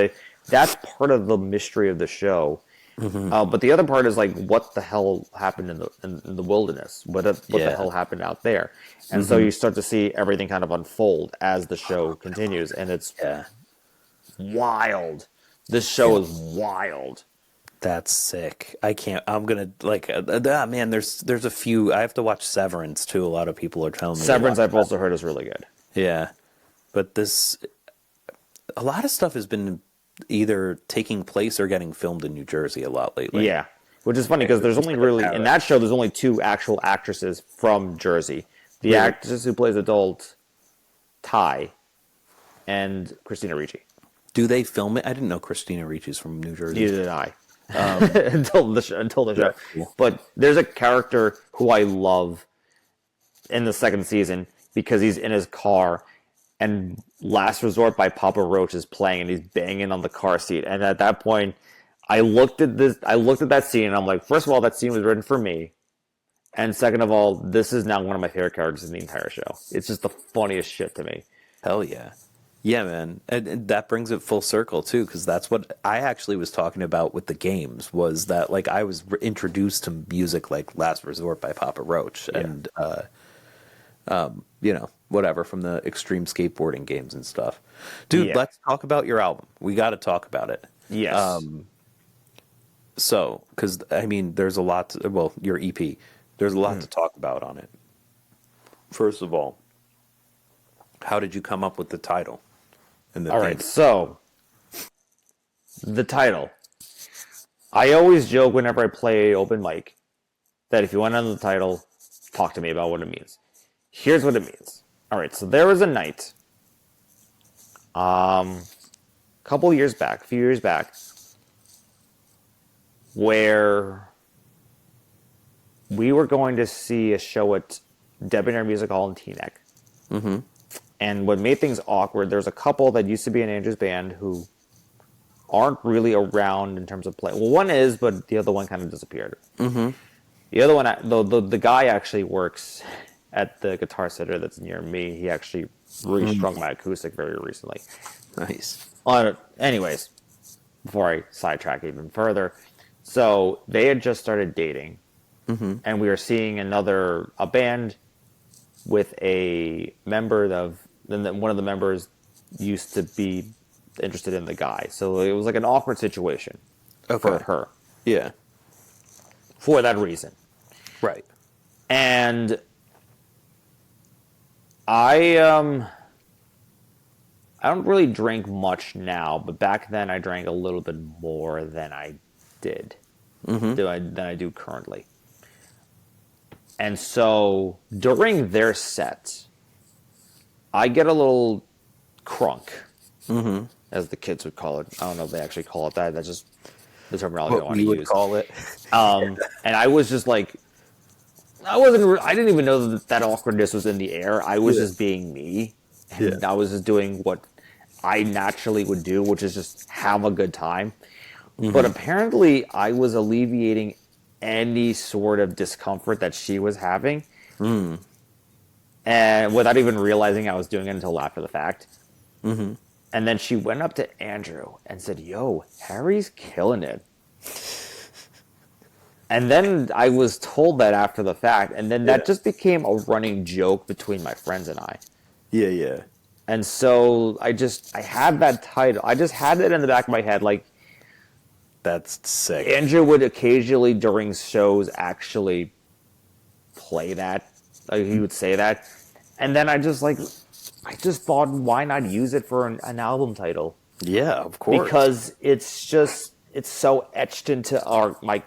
the mystery of the show. Mm-hmm. But the other part is like, what the hell happened in the wilderness? What the hell happened out there? And so you start to see everything kind of unfold as the show continues, and it's wild. This show is wild. That's sick. I'm gonna man. There's a few. I have to watch Severance too. A lot of people are telling me. Severance, I've also heard, is really good. Yeah, but a lot of stuff has been either taking place or getting filmed in New Jersey a lot lately. Yeah, which is funny because there's only really in that show there's only 2 actual actresses from Jersey. The actress who plays adult Ty and Christina Ricci. Do they film it? I didn't know Christina Ricci's from New Jersey. Neither did I. Until the show. Cool. But there's a character who I love in the second season because he's in his car and Last Resort by Papa Roach is playing and he's banging on the car seat. And at that point, I looked at that scene and I'm like, first of all, that scene was written for me. And second of all, this is now one of my favorite characters in the entire show. It's just the funniest shit to me. Hell yeah. Yeah, man. And that brings it full circle, too, because that's what I actually was talking about with the games, was that, like, I was introduced to music like Last Resort by Papa Roach and, whatever, from the extreme skateboarding games and stuff. Dude, let's talk about your album. We got to talk about it. Yes. So, because, I mean, there's a lot your EP, there's a lot to talk about on it. First of all, how did you come up with the title? All right, so the title. I always joke whenever I play open mic that if you want to know the title, talk to me about what it means. Here's what it means. All right, so there was a night, a few years back, where we were going to see a show at Debonair Music Hall in Teaneck. Mm-hmm. And what made things awkward, there's a couple that used to be in Andrew's band who aren't really around in terms of play. Well, one is, but the other one kind of disappeared. Mm-hmm. The other one, the guy actually works at the guitar sitter that's near me. He actually restrung my acoustic very recently. Nice. Anyways, before I sidetrack even further, so they had just started dating, and we were seeing a band with a member of, then one of the members used to be interested in the guy, so it was like an awkward situation for her. Yeah. For that reason. Right. And I don't really drink much now, but back then I drank a little bit more than I did. Than I do currently. And so during their set, I get a little crunk, as the kids would call it. I don't know if they actually call it that. That's just the terminology I want to use. What we would call it. And I was just like, I didn't even know that awkwardness was in the air. I was just being me. And I was just doing what I naturally would do, which is just have a good time. But apparently I was alleviating any sort of discomfort that she was having. And without even realizing I was doing it until after the fact. And then she went up to Andrew and said, "Yo, Harry's killing it." And then I was told that after the fact, and then that just became a running joke between my friends and I. Yeah. And so I had that title. I just had it in the back of my head, like, that's sick. Andrew would occasionally during shows actually play that. Like, he would say that. And then I just thought, why not use it for an album title? Yeah, of course. Because it's so etched into my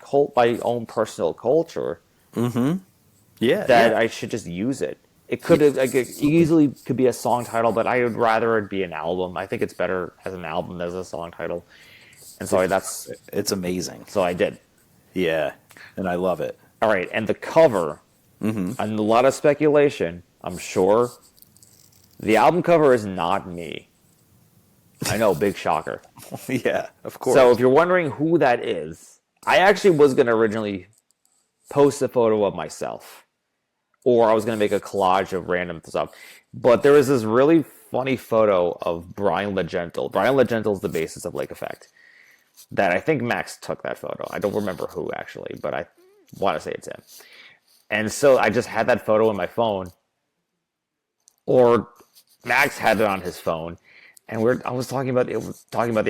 own personal culture. Yeah. That I should just use it. It could have easily could be a song title, but I would rather it be an album. I think it's better as an album than as a song title. And so it's amazing. So I did. Yeah, and I love it. All right, and the cover, and a lot of speculation, I'm sure. The album cover is not me. I know, big shocker. Yeah, of course. So if you're wondering who that is, I actually was going to originally post a photo of myself. Or I was going to make a collage of random stuff. But there was this really funny photo of Brian LaGentle. Brian LaGentle is the bassist of Lake Effect. That I think Max took that photo. I don't remember who, actually, but I want to say it's him. And so I just had that photo on my phone. Or Max had it on his phone. And I was talking about the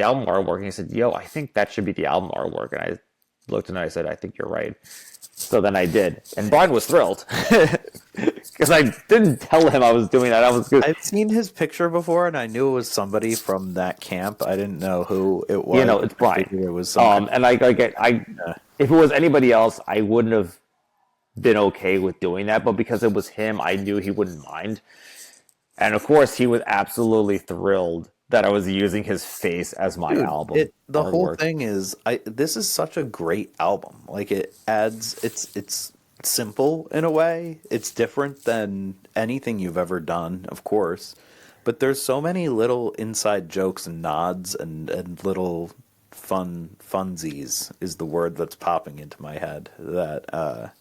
album artwork, and he said, "Yo, I think that should be the album artwork." And I looked and I said, "I think you're right." So then I did, and Brian was thrilled because I didn't tell him I was doing that. I've seen his picture before, and I knew it was somebody from that camp. I didn't know who it was. It's Brian. It was and if it was anybody else, I wouldn't have been okay with doing that. But because it was him, I knew he wouldn't mind. And of course, he was absolutely thrilled that I was using his face as my album. The whole thing is, this is such a great album. Like, it adds, it's simple in a way. It's different than anything you've ever done, of course. But there's so many little inside jokes and nods and little funsies is the word that's popping into my head that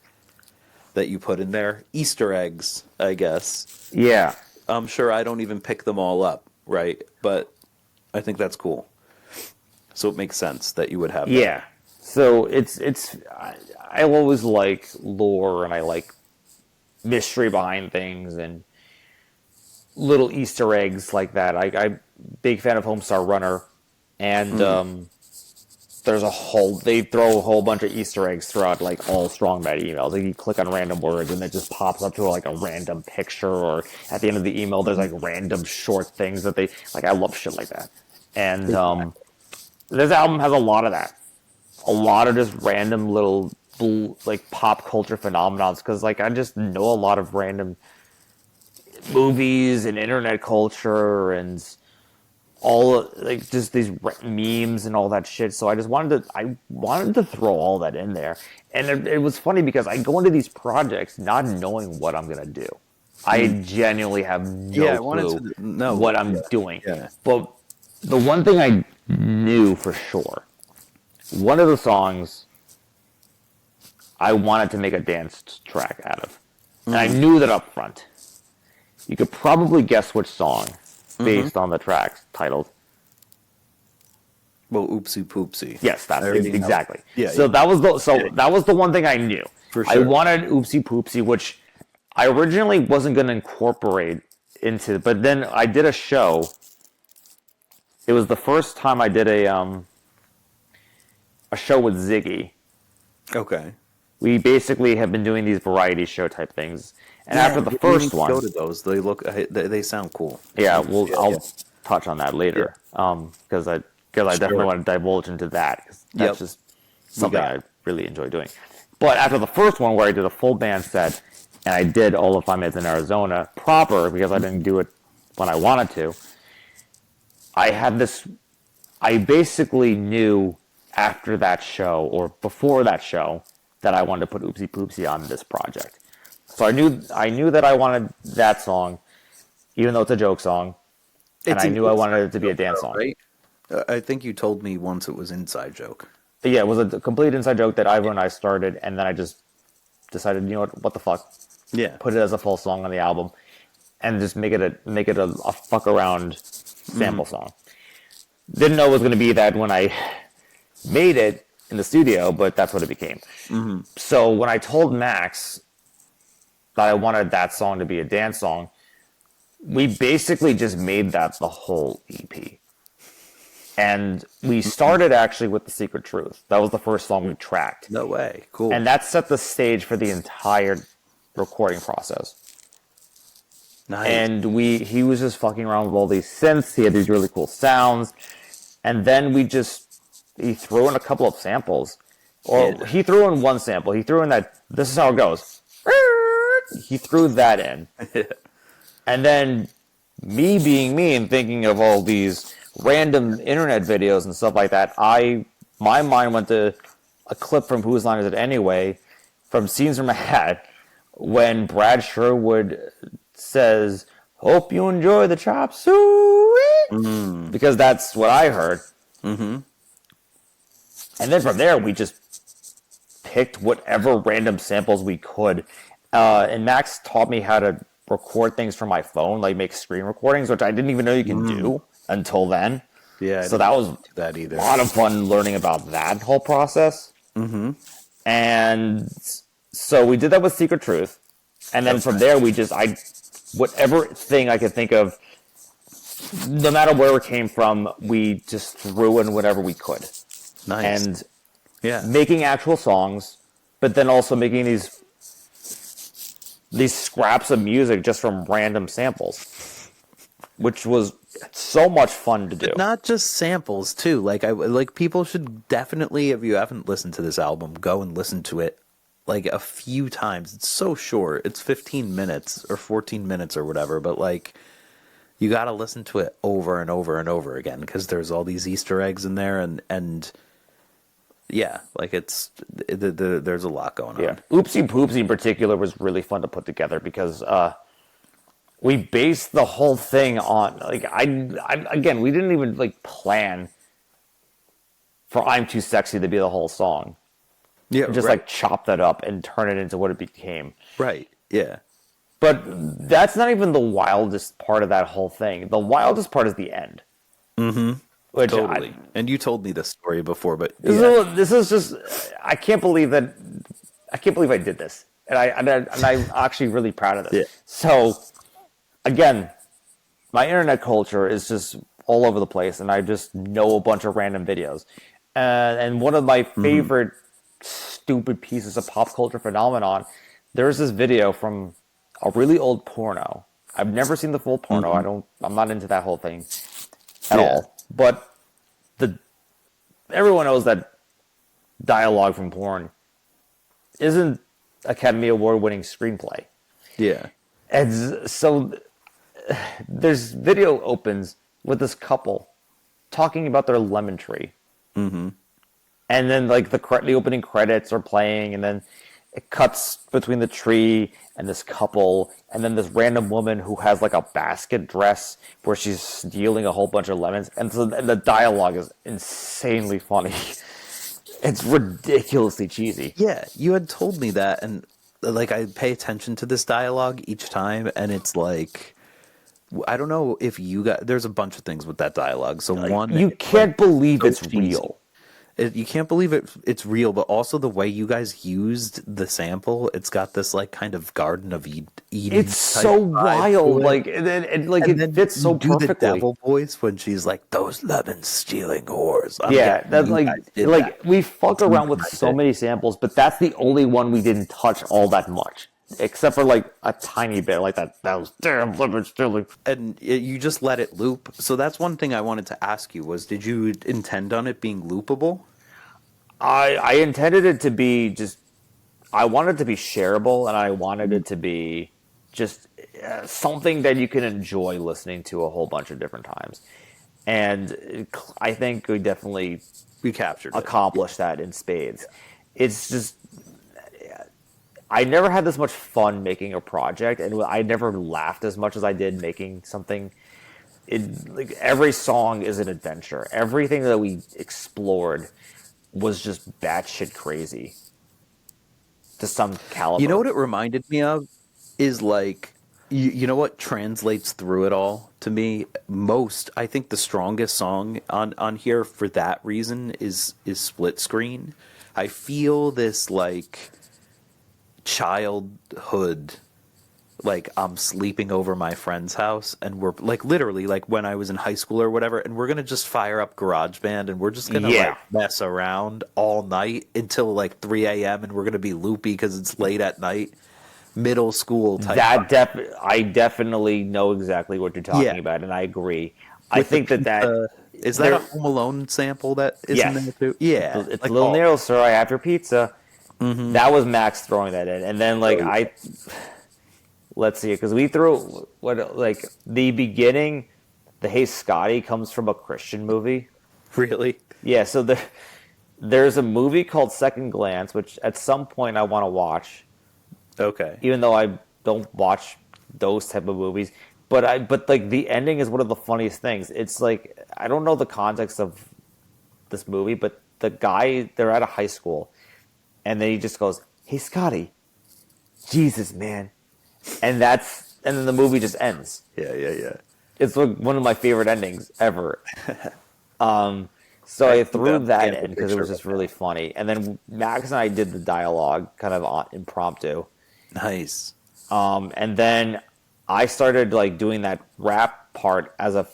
you put in there. Easter eggs, I guess. Yeah. I'm sure I don't even pick them all up, right? But I think that's cool. So it makes sense that you would have that. Yeah. So I always like lore, and I like mystery behind things and little Easter eggs like that. I'm big fan of Homestar Runner, and they throw a whole bunch of Easter eggs throughout, like, all Strong Bad emails. Like, you click on random words and it just pops up to like a random picture, or at the end of the email there's like random short things that they like. I love shit like that. And this album has a lot of that. A lot of just random little like pop culture phenomenons, because like I just know a lot of random movies and internet culture and all, like, just these memes and all that shit. So I wanted to throw all that in there. And it was funny because I go into these projects not knowing what I'm gonna do. I genuinely have no clue what I'm doing. Yeah. But the one thing I knew for sure, one of the songs I wanted to make a dance track out of. And I knew that up front. You could probably guess which song based on the track titled. Well, Oopsie Poopsie. Yes, that's exactly. Yeah. So that was the one thing I knew. For sure. I wanted Oopsie Poopsie, which I originally wasn't going to incorporate into, but then I did a show. It was the first time I did a show with Ziggy. Okay. We basically have been doing these variety show type things, and after the first one, go to those. They sound cool. Yeah, I'll touch on that later, because I definitely want to divulge into that. 'Cause that's just something I really enjoy doing. But after the first one, where I did a full band set, and I did all of 5 Minutes in Arizona proper because I didn't do it when I wanted to, I basically knew after that show or before that show that I wanted to put Oopsie Poopsie on this project. So I knew that I wanted that song, even though it's a joke song, and I knew I wanted it to be a dance song. Right? I think you told me once it was inside joke. But yeah, it was a complete inside joke that Ivo and I started, and then I just decided, you know what the fuck? Yeah. Put it as a full song on the album, and just make it a fuck around sample song. Didn't know it was going to be that when I made it in the studio, but that's what it became. So when I told Max that I wanted that song to be a dance song, we basically just made that the whole EP. And we started actually with The Secret Truth. That was the first song we tracked. No way. Cool. And that set the stage for the entire recording process. Nice. And he was just fucking around with all these synths. He had these really cool sounds. And then he threw in a couple of samples. Or he threw in one sample. He threw in that, this is how it goes. He threw that in. And then me being me and thinking of all these random internet videos and stuff like that, my mind went to a clip from Whose Line Is It Anyway, from Scenes from a Hat, when Brad Sherwood says, "Hope you enjoy the chop suey," because that's what I heard. And then from there, we just picked whatever random samples we could. And Max taught me how to record things from my phone, like make screen recordings, which I didn't even know you can do until then. Yeah. So that was that either. A lot of fun learning about that whole process. And so we did that with Secret Truth. And then from there, whatever thing I could think of, no matter where it came from, we just threw in whatever we could. Nice. And making actual songs, but then also making these scraps of music just from random samples, which was so much fun to do. Not just samples too. Like people should definitely, if you haven't listened to this album, go and listen to it like a few times. It's so short. It's 15 minutes or 14 minutes or whatever, but like you got to listen to it over and over and over again because there's all these Easter eggs in there and yeah, like there's a lot going on. Yeah. Oopsie Poopsie in particular was really fun to put together because we based the whole thing on, like, again, we didn't even like plan for I'm Too Sexy to be the whole song. Yeah, just like chop that up and turn it into what it became. Right. Yeah. But that's not even the wildest part of that whole thing. The wildest part is the end. Which totally. And you told me this story before, but this is just, I can't believe I did this, and I'm actually really proud of this. Yeah. So, again, my internet culture is just all over the place, and I just know a bunch of random videos. And one of my favorite stupid pieces of pop culture phenomenon, there's this video from a really old porno. I've never seen the full porno. I'm not into that whole thing at all. But everyone knows that dialogue from porn isn't Academy Award winning screenplay. Yeah. And so there's video opens with this couple talking about their lemon tree. And then like the opening credits are playing, and then it cuts between the tree and this couple, and then this random woman who has like a basket dress where she's stealing a whole bunch of lemons, and the dialogue is insanely funny. It's ridiculously cheesy. Yeah, you had told me that, and like I pay attention to this dialogue each time, and it's like I don't know if you got. There's a bunch of things with that dialogue. So one, You it's like can't believe so it's cheesy. real. You can't believe it's real, but also the way you guys used the sample, it's got this like kind of Garden of Eden It's type so vibe to wild. it. Like, and like And it then fits you so do the perfectly. devil voice when she's like, "Those lemons stealing whores." I'm Yeah, guessing that's you like guys did that. we fuck To around with memorize so it. many samples, but that's the only one we didn't touch all that much, except for like a tiny bit, like that. That was damn lemon stealing. And you just let it loop. So that's one thing I wanted to ask you was, did you intend on it being loopable? I intended it to be just. I wanted it to be shareable, and I wanted it to be just something that you can enjoy listening to a whole bunch of different times. And I think we definitely We captured it. accomplished that in spades. It's just I never had this much fun making a project, and I never laughed as much as I did making something. Like every song is an adventure. Everything that we explored was just batshit crazy to some You know caliber. what it reminded me of is like you know what translates through it all to me most. I think the strongest song on here for that reason is Split Screen. I feel this like childhood, like I'm sleeping over my friend's house and we're like literally like when I was in high school or whatever, and we're gonna just fire up GarageBand and we're just gonna Yeah, like mess around all night until like 3 a.m. and we're gonna be loopy because it's late at night. Middle school type I definitely know exactly what you're yeah, talking about, and I agree. I with the think that pizza. Is that a there, Home Alone sample that is in there yes, too? Yeah, it's a like little all. narrow, sir. I have your pizza. That was Max throwing that in, and then like Oh yeah, let's see, because we threw what like the beginning. The Hey Scotty comes from a Christian movie. really? Yeah, so there's a movie called Second Glance, which at some point I want to watch, Okay. even though I don't watch those type of movies. But like the ending is one of the funniest things. It's like I don't know the context of this movie, but the guy they're at a high school, and then he just goes, "Hey Scotty, Jesus man," and then the movie just ends. Yeah, yeah, yeah. It's like one of my favorite endings ever. So I threw I'm looking that at the in because it picture was of just really funny. And then Max and I did the dialogue kind of impromptu. Nice. And then I started like doing that rap part as a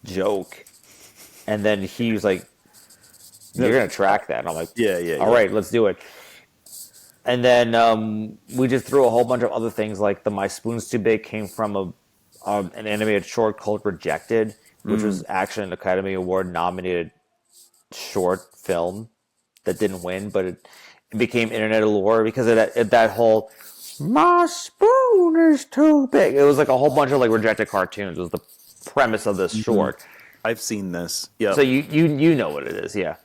joke. And then he was like, "You're gonna track that." And I'm like, Yeah, yeah, "All yeah. right, let's do it." And then we just threw a whole bunch of other things like the "My Spoon's Too Big" came from an animated short called Rejected, which was actually an Academy Award nominated short film that didn't win, but it became internet allure because that whole "My spoon is too big." It was like a whole bunch of like rejected cartoons. Was the premise of this short. I've seen this. Yep. So you know what it is, yeah.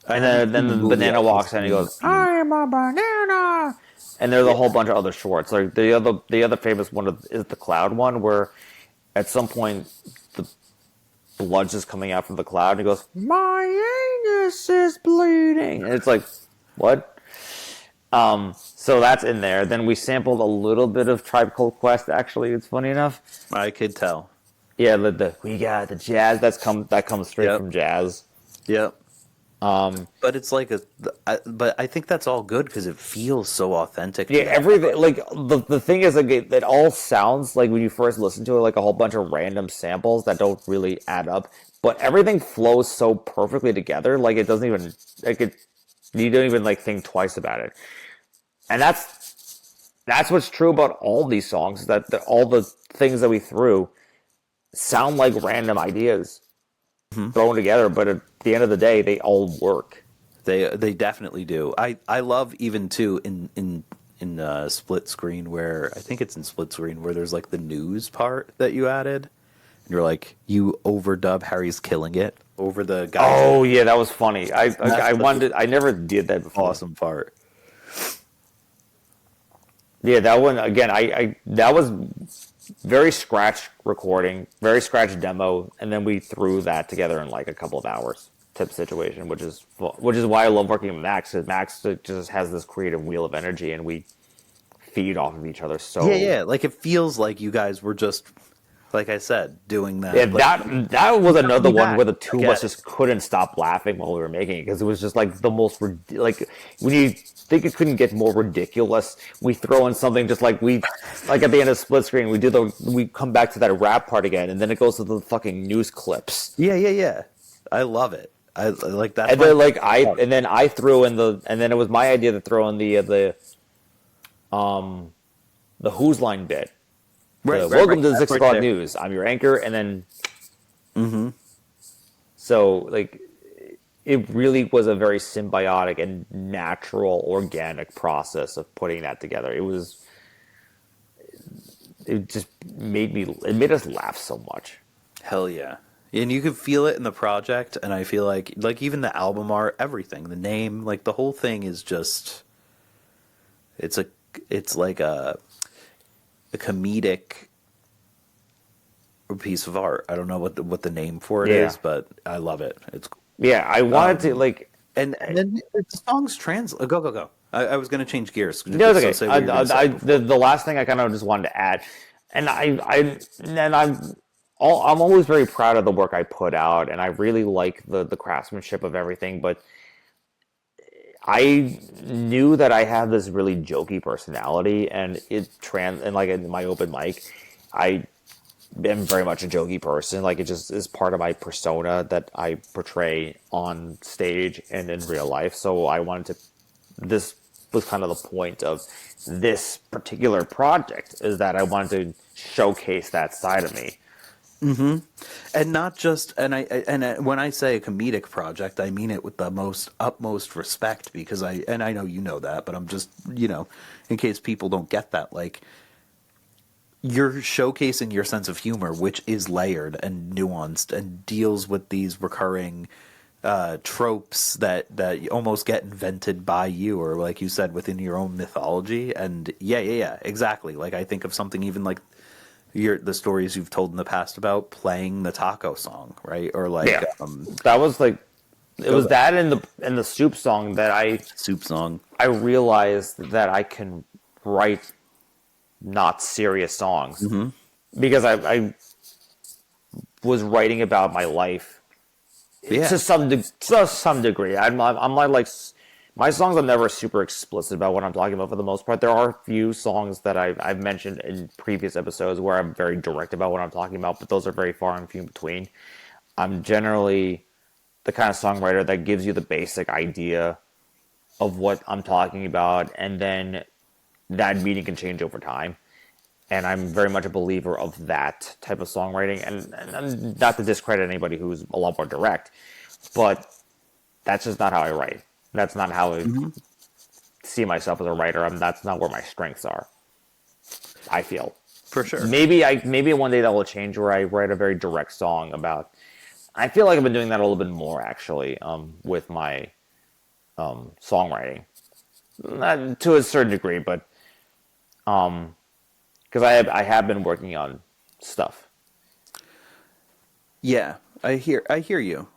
I And haven't then seen the the movie. banana I've walks just in and he seen the goes, scene. "I am a banana." And there's a whole bunch of other shorts. Like the other famous one is the cloud one, where at some point the blood's just coming out from the cloud, and he goes, "My anus is bleeding," and it's like, what? So that's in there. Then we sampled a little bit of Tribe Called Quest. Actually, it's funny enough. I could tell. Yeah, we got the jazz that comes straight Yep. from jazz. Yep. But it's like but I think that's all good because it feels so authentic. Yeah, To that. everything like the thing is like it all sounds like when you first listen to it like a whole bunch of random samples that don't really add up, but everything flows so perfectly together like it doesn't even like it you don't even like think twice about it. And that's what's true about all these songs that all the things that we threw sound like random ideas thrown together, but at the end of the day they all work. They definitely do. I love even too in Split Screen where I think it's in Split Screen where there's like the news part that you added. And you're like you overdub Harry's killing it over the guy. Oh yeah, that was funny. I That's wanted I never did that before. awesome part. Yeah, that one again. I that was very scratch recording, very scratch demo, and then we threw that together in like a couple of hours type situation, which is why I love working with Max. Because Max just has this creative wheel of energy, and we feed off of each other. So Yeah. Like it feels like you guys were just, like I said, doing that. yeah, Like, that was another one back. where the two of us just couldn't stop laughing while we were making it because it was just like the most like when you think it couldn't get more ridiculous, we throw in something just like like at the end of Split Screen, we come back to that rap part again, and then it goes to the fucking news clips. Yeah. I love it. I like that. And then I threw in and then it was my idea to throw in the Who's Line bit. Welcome to the 6 o'clock news. I'm your anchor, and then so like it really was a very symbiotic and natural, organic process of putting that together. It just made us laugh so much. Hell yeah. And you could feel it in the project, and I feel like even the album art, everything, the name, like the whole thing is just it's like a comedic piece of art. I don't know what the name for it is, but I love it. It's cool. Yeah, I wanted to like and then the songs translate. Go. I was going to change gears. No, it's okay. The last thing I kind of just wanted to add, and I'm always very proud of the work I put out, and I really like the craftsmanship of everything. But I knew that I have this really jokey personality, and and like in my open mic, I am very much a jokey person. Like it just is part of my persona that I portray on stage and in real life. So I wanted to. This was kind of the point of this particular project, is that I wanted to showcase that side of me. Mm-hmm. And not just, and when I say a comedic project, I mean it with the utmost respect, because I know you know that, but I'm just, in case people don't get that, like, you're showcasing your sense of humor, which is layered and nuanced and deals with these recurring tropes that almost get invented by you, or like you said, within your own mythology. And yeah, exactly. Like I think of something even like the stories you've told in the past about playing the taco song, right? Or like that was like it was that in the soup song that I realized that I can write not serious songs, because I was writing about my life to some degree. I'm like my songs are never super explicit about what I'm talking about for the most part. There are a few songs that I've mentioned in previous episodes where I'm very direct about what I'm talking about, but those are very far and few between. I'm generally the kind of songwriter that gives you the basic idea of what I'm talking about, and then that meaning can change over time. And I'm very much a believer of that type of songwriting, and not to discredit anybody who's a lot more direct, but that's just not how I write. That's not how I see myself as a writer. That's not where my strengths are, I feel. For sure. Maybe one day that will change, where I write a very direct song about. I feel like I've been doing that a little bit more, actually, with my songwriting. Not to a certain degree, but because I have been working on stuff. Yeah, I hear you.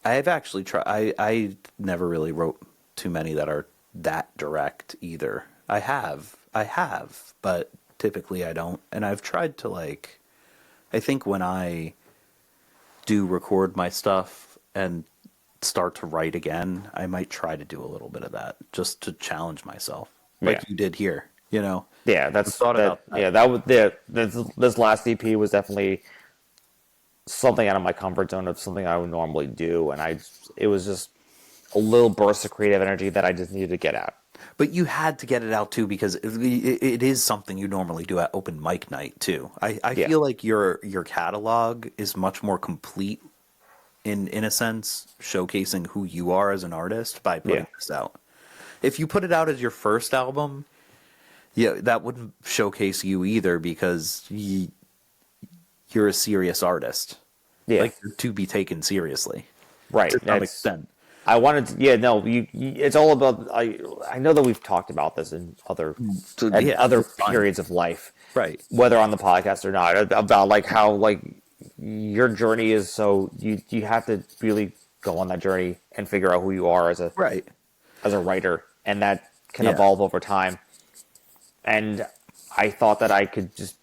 I have actually tried. I never really wrote too many that are that direct either. I have, but typically I don't. And I've tried to, like, I think when I do record my stuff and start to write again, I might try to do a little bit of that just to challenge myself, like you did here. Yeah, this last EP was definitely something out of my comfort zone of something I would normally do, and it was just a little burst of creative energy that I just needed to get out. But you had to get it out too, because it is something you normally do at open mic night too. I feel like your catalog is much more complete in a sense, showcasing who you are as an artist by putting this out. If you put it out as your first album, that wouldn't showcase you either, because you're a serious artist. Yeah. Like, you're to be taken seriously. Right. To some extent. I wanted to, it's all about, I know that we've talked about this in other periods of life. Right. Whether on the podcast or not, about like how like your journey is, so you have to really go on that journey and figure out who you are as a writer, and that can Yeah. evolve over time. And I thought that I could just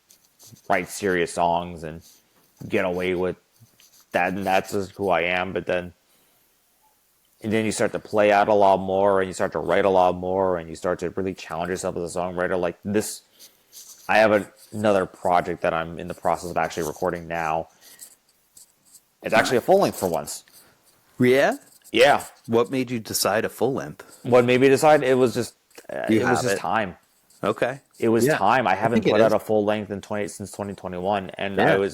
write serious songs and get away with that, and that's just who I am. But then, and then you start to play out a lot more, and you start to write a lot more, and you start to really challenge yourself as a songwriter. Like this, I have another project that I'm in the process of actually recording now. It's actually a full length for once. Yeah? Yeah. What made you decide a full length? What made me decide? It was just, You it was have just it. time. Okay. It was Yeah. time. I haven't think it put out is. a full length since 2021, and Yeah.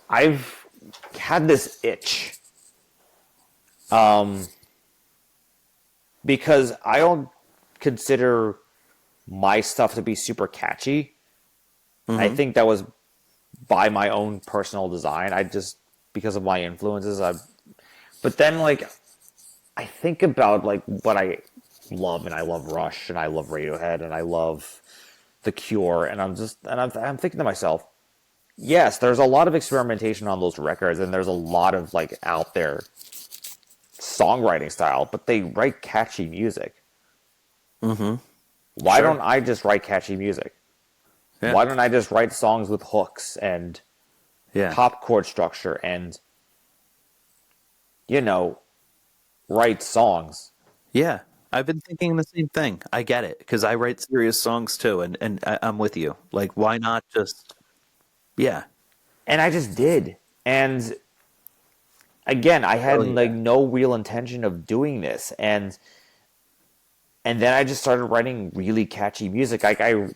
I've had this itch, because I don't consider my stuff to be super catchy. I think that was by my own personal design. I just, because of my influences, but then like I think about like what I love, and I love Rush, and I love Radiohead, and I love The Cure, and I'm thinking to myself, yes, there's a lot of experimentation on those records, and there's a lot of like out there songwriting style, but they write catchy music. Why Sure. don't I just write catchy music? Yeah. Why don't I just write songs with hooks and Yeah. pop chord structure and, write songs? Yeah. I've been thinking the same thing. I get it because I write serious songs too, and I'm with you. Like, why not just? Yeah. And I just did. And again, I had Oh, yeah. like no real intention of doing this, and then I just started writing really catchy music.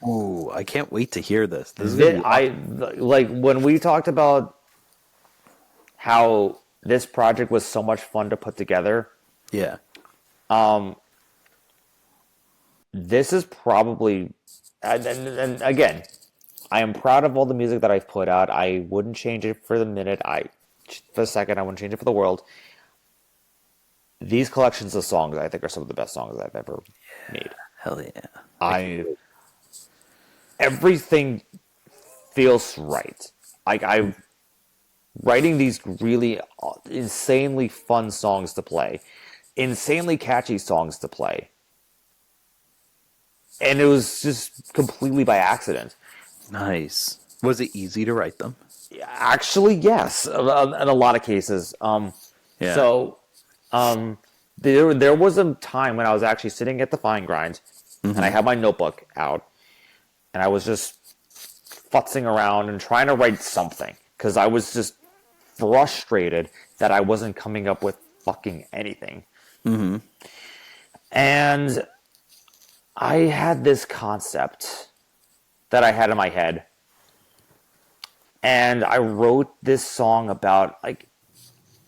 Ooh, I can't wait to hear this. This is gonna be awesome. Like when we talked about how this project was so much fun to put together. Yeah. This is probably, and again, I am proud of all the music that I've put out. I wouldn't change it for the minute. For a second, I wouldn't change it for the world. These collections of songs, I think, are some of the best songs I've ever made. Hell yeah. Everything feels right. I'm writing these really insanely fun songs to play, insanely catchy songs to play, and it was just completely by accident. Nice. Was it easy to write them? Actually, yes, in a lot of cases. Yeah. So, there was a time when I was actually sitting at the fine grind, and I had my notebook out, and I was just futzing around and trying to write something because I was just frustrated that I wasn't coming up with fucking anything. And I had this concept that I had in my head, and I wrote this song about, like,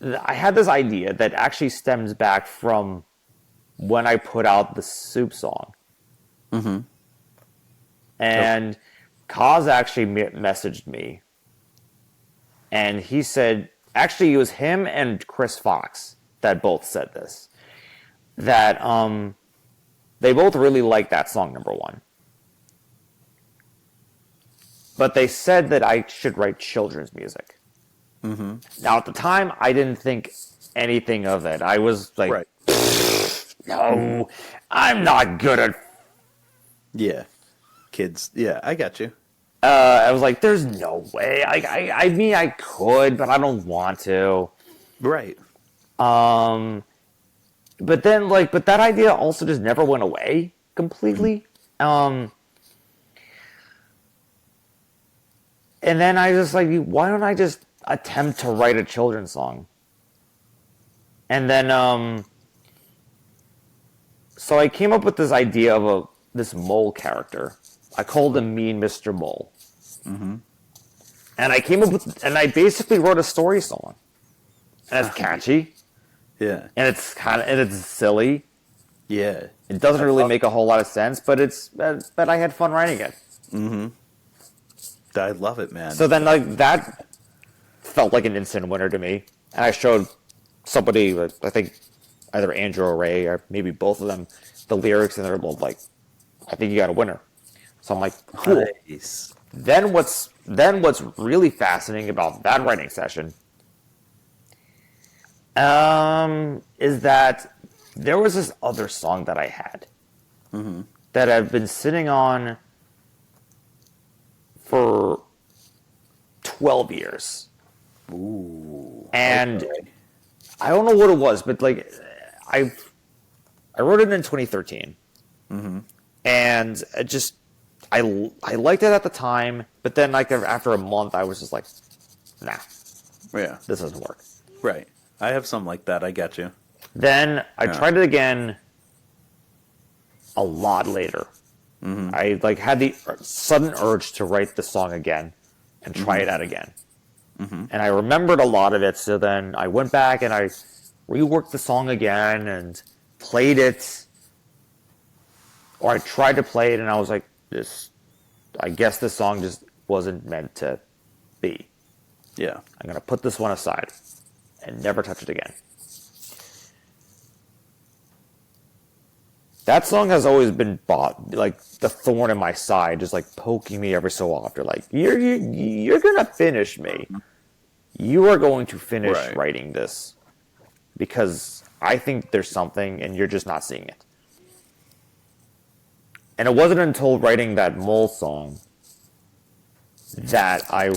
I had this idea that actually stems back from when I put out the Soup song. And Kaz actually messaged me, and he said, actually it was him and Chris Fox that both said this, that they both really liked that song, number one. But they said that I should write children's music. Now, at the time, I didn't think anything of it. I was like, Right. no, I'm not good at... Yeah. Kids. Yeah, I got you. I was like, there's no way. I mean, I could, but I don't want to. Right. But then, but that idea also just never went away completely. And then I just like, why don't I just attempt to write a children's song? And then, so I came up with this idea of this mole character. I called him Mean Mr. Mole. And I basically wrote a story song. And it's catchy. Yeah. And it's silly. Yeah. It doesn't really make a whole lot of sense, but I had fun writing it. I love it, man. So then, like, that felt like an instant winner to me. And I showed somebody, I think either Andrew or Ray, or maybe both of them, the lyrics, and they're both like, I think you got a winner. So I'm like, cool. Nice. Then what's really fascinating about that writing session is that there was this other song that I had that I've been sitting on for 12 years. Ooh. And okay. I don't know what it was, but like I wrote it in 2013. And it just I liked it at the time, but then like after a month I was just like, nah, Yeah. this doesn't work. Right. I have some like that. I get you. Then I tried it again a lot later. I like had the sudden urge to write the song again and try it out again. And I remembered a lot of it, so then I went back and I reworked the song again and played it. Or I tried to play it and I was like, I guess this song just wasn't meant to be. Yeah. I'm going to put this one aside and never touch it again. That song has always been like the thorn in my side, just like poking me every so often. Like, you're going to finish me. You are going to finish writing this because I think there's something and you're just not seeing it. And it wasn't until writing that Mole song that I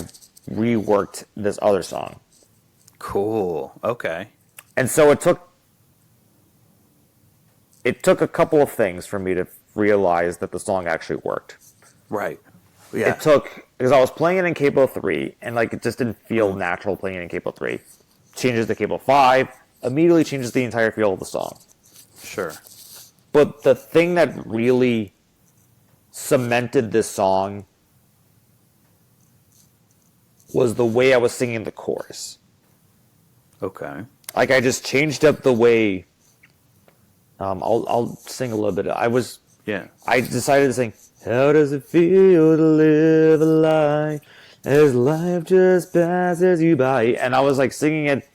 reworked this other song. Cool. Okay. And so it took a couple of things for me to realize that the song actually worked. Right. Yeah. It took, because I was playing it in Capo 3, and like it just didn't feel natural playing it in Capo 3. Changes to Capo 5, immediately changes the entire feel of the song. Sure. But the thing that really cemented this song was the way I was singing the chorus. Okay. Like I just changed up the way. I'll sing a little bit. I decided to sing, how does it feel to live a life as life just passes you by? And I was like singing it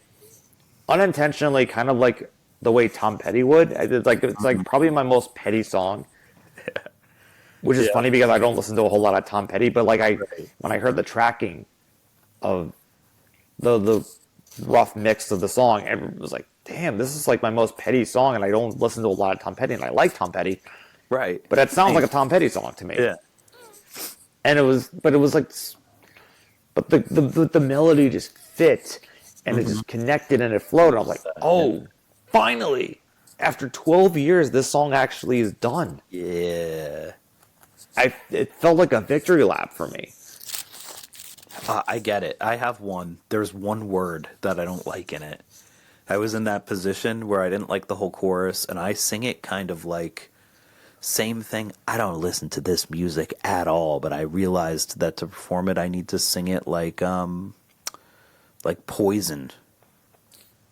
unintentionally, kind of like the way Tom Petty would. It's like probably my most Petty song, which is funny because I don't listen to a whole lot of Tom Petty. But like when I heard the tracking of the rough mix of the song, everyone was like, damn, this is like my most Petty song, and I don't listen to a lot of Tom Petty, and I like Tom Petty. Right. But it sounds like a Tom Petty song to me. Yeah. And it was like, but the melody just fit, and it just connected, and it flowed, and I was like, oh, finally, after 12 years, this song actually is done. Yeah. It felt like a victory lap for me. I get it. I have one. There's one word that I don't like in it. I was in that position where I didn't like the whole chorus, and I sing it kind of like, same thing. I don't listen to this music at all, but I realized that to perform it, I need to sing it like Poison.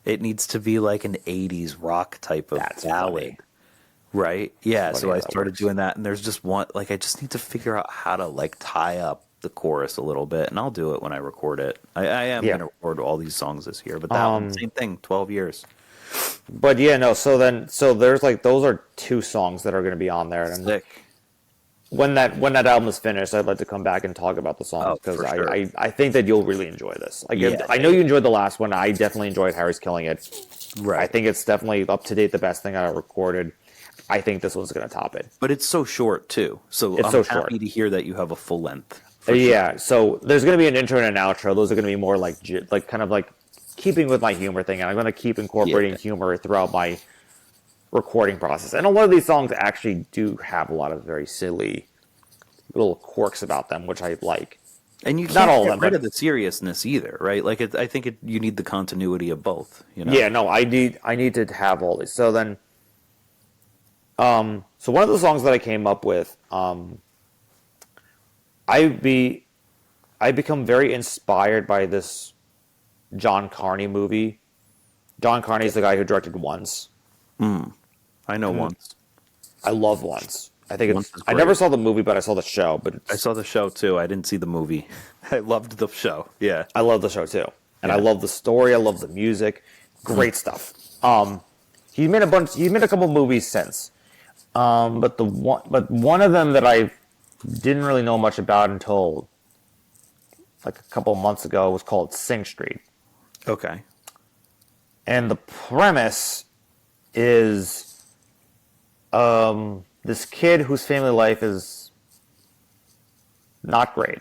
It needs to be like an 80s rock type of ballad. Funny. Right? Yeah, so I started works. doing that, and there's just one, like, I just need to figure out how to, like, tie up the chorus a little bit, and I'll do it when I record it. I am going to record all these songs this year, but that one, same thing, 12 years. But yeah, no, so there's like, those are two songs that are going to be on there. And Sick. when that album is finished, I'd like to come back and talk about the songs, because sure. I think that you'll really enjoy this. Like, Yeah. I know you enjoyed the last one. I definitely enjoyed Harry's Killing It. Right. I think it's definitely up to date, the best thing I recorded. I think this one's going to top it. But it's so short, too. So It's I'm so happy short. to hear that you have a full length. Yeah, so there's going to be an intro and an outro. Those are going to be more like kind of like keeping with my humor thing, and I'm going to keep incorporating humor throughout my recording process. And a lot of these songs actually do have a lot of very silly little quirks about them, which I like. And you can't Not all of get them, rid but of the seriousness either, right? Like, I think you need the continuity of both, you know? yeah, no, I need to have all these. So then, so one of the songs that I came up with, I become very inspired by this John Carney movie. John Carney is the guy who directed Once. I know Once. I love Once. I think Once it's. is I great. never saw the movie, but I saw the show. But I saw the show, too. I didn't see the movie. I loved the show. Yeah. I love the show too, and I love the story. I love the music. Great stuff. He made a couple movies since, but one of them that I didn't really know much about until like a couple of months ago was called Sing Street. Okay. And the premise is this kid whose family life is not great.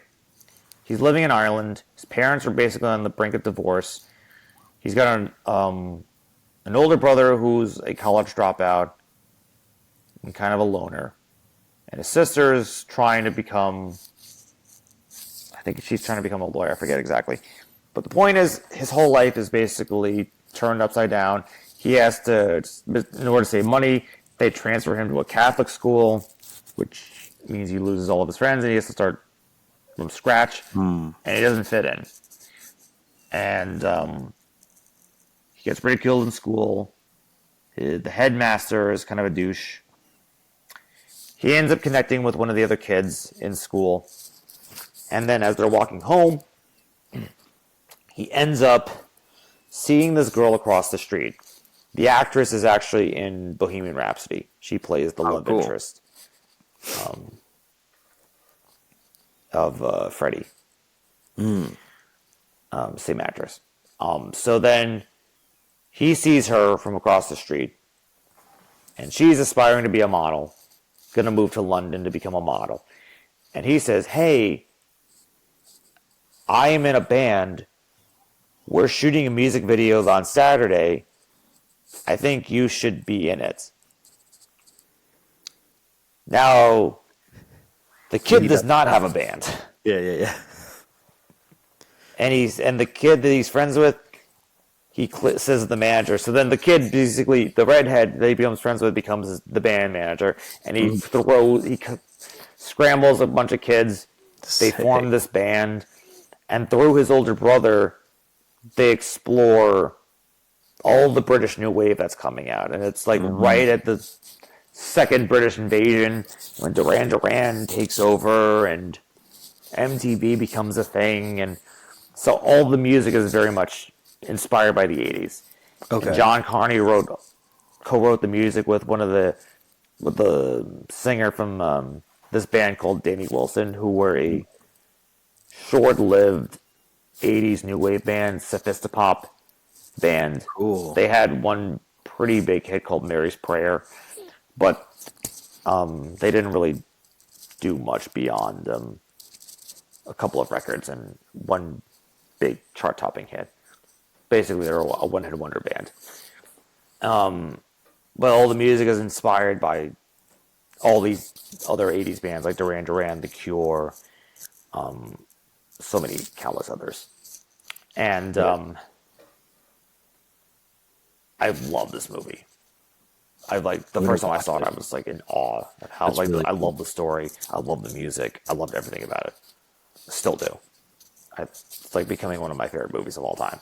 He's living in Ireland. His parents are basically on the brink of divorce. He's got an older brother who's a college dropout and kind of a loner. And his sister's trying to become, I think she's trying to become a lawyer. I forget exactly. But the point is, his whole life is basically turned upside down. He has to, in order to save money, they transfer him to a Catholic school, which means he loses all of his friends and he has to start from scratch. And he doesn't fit in. And he gets ridiculed in school. The headmaster is kind of a douche. He ends up connecting with one of the other kids in school. And then as they're walking home, he ends up seeing this girl across the street. The actress is actually in Bohemian Rhapsody. She plays the love interest of Freddie. Same actress. So then he sees her from across the street, and she's aspiring to be a model, going to move to London to become a model. And he says, hey, I am in a band. We're shooting a music video on Saturday. I think you should be in it. Now, the kid does not have a band. Yeah. And the kid that he's friends with, he says the manager. So then the kid, basically, the redhead that he becomes friends with, becomes the band manager. And he scrambles a bunch of kids. They form this band. And through his older brother, they explore all the British New Wave that's coming out. And it's like right at the second British invasion, when Duran Duran takes over and MTV becomes a thing. And so all the music is very much inspired by the 80s. Okay. And John Carney co-wrote the music with with the singer from this band called Danny Wilson, who were a short-lived 80s new wave band, sophistopop band. Cool. They had one pretty big hit called Mary's Prayer, but they didn't really do much beyond a couple of records and one big chart-topping hit. Basically, they're a one-hit wonder band. But all the music is inspired by all these other 80s bands like Duran Duran, The Cure, so many countless others. And I love this movie. The first time I saw it, I was like in awe at how really I love the story, I love the music, I loved everything about it. Still do. It's like becoming one of my favorite movies of all time.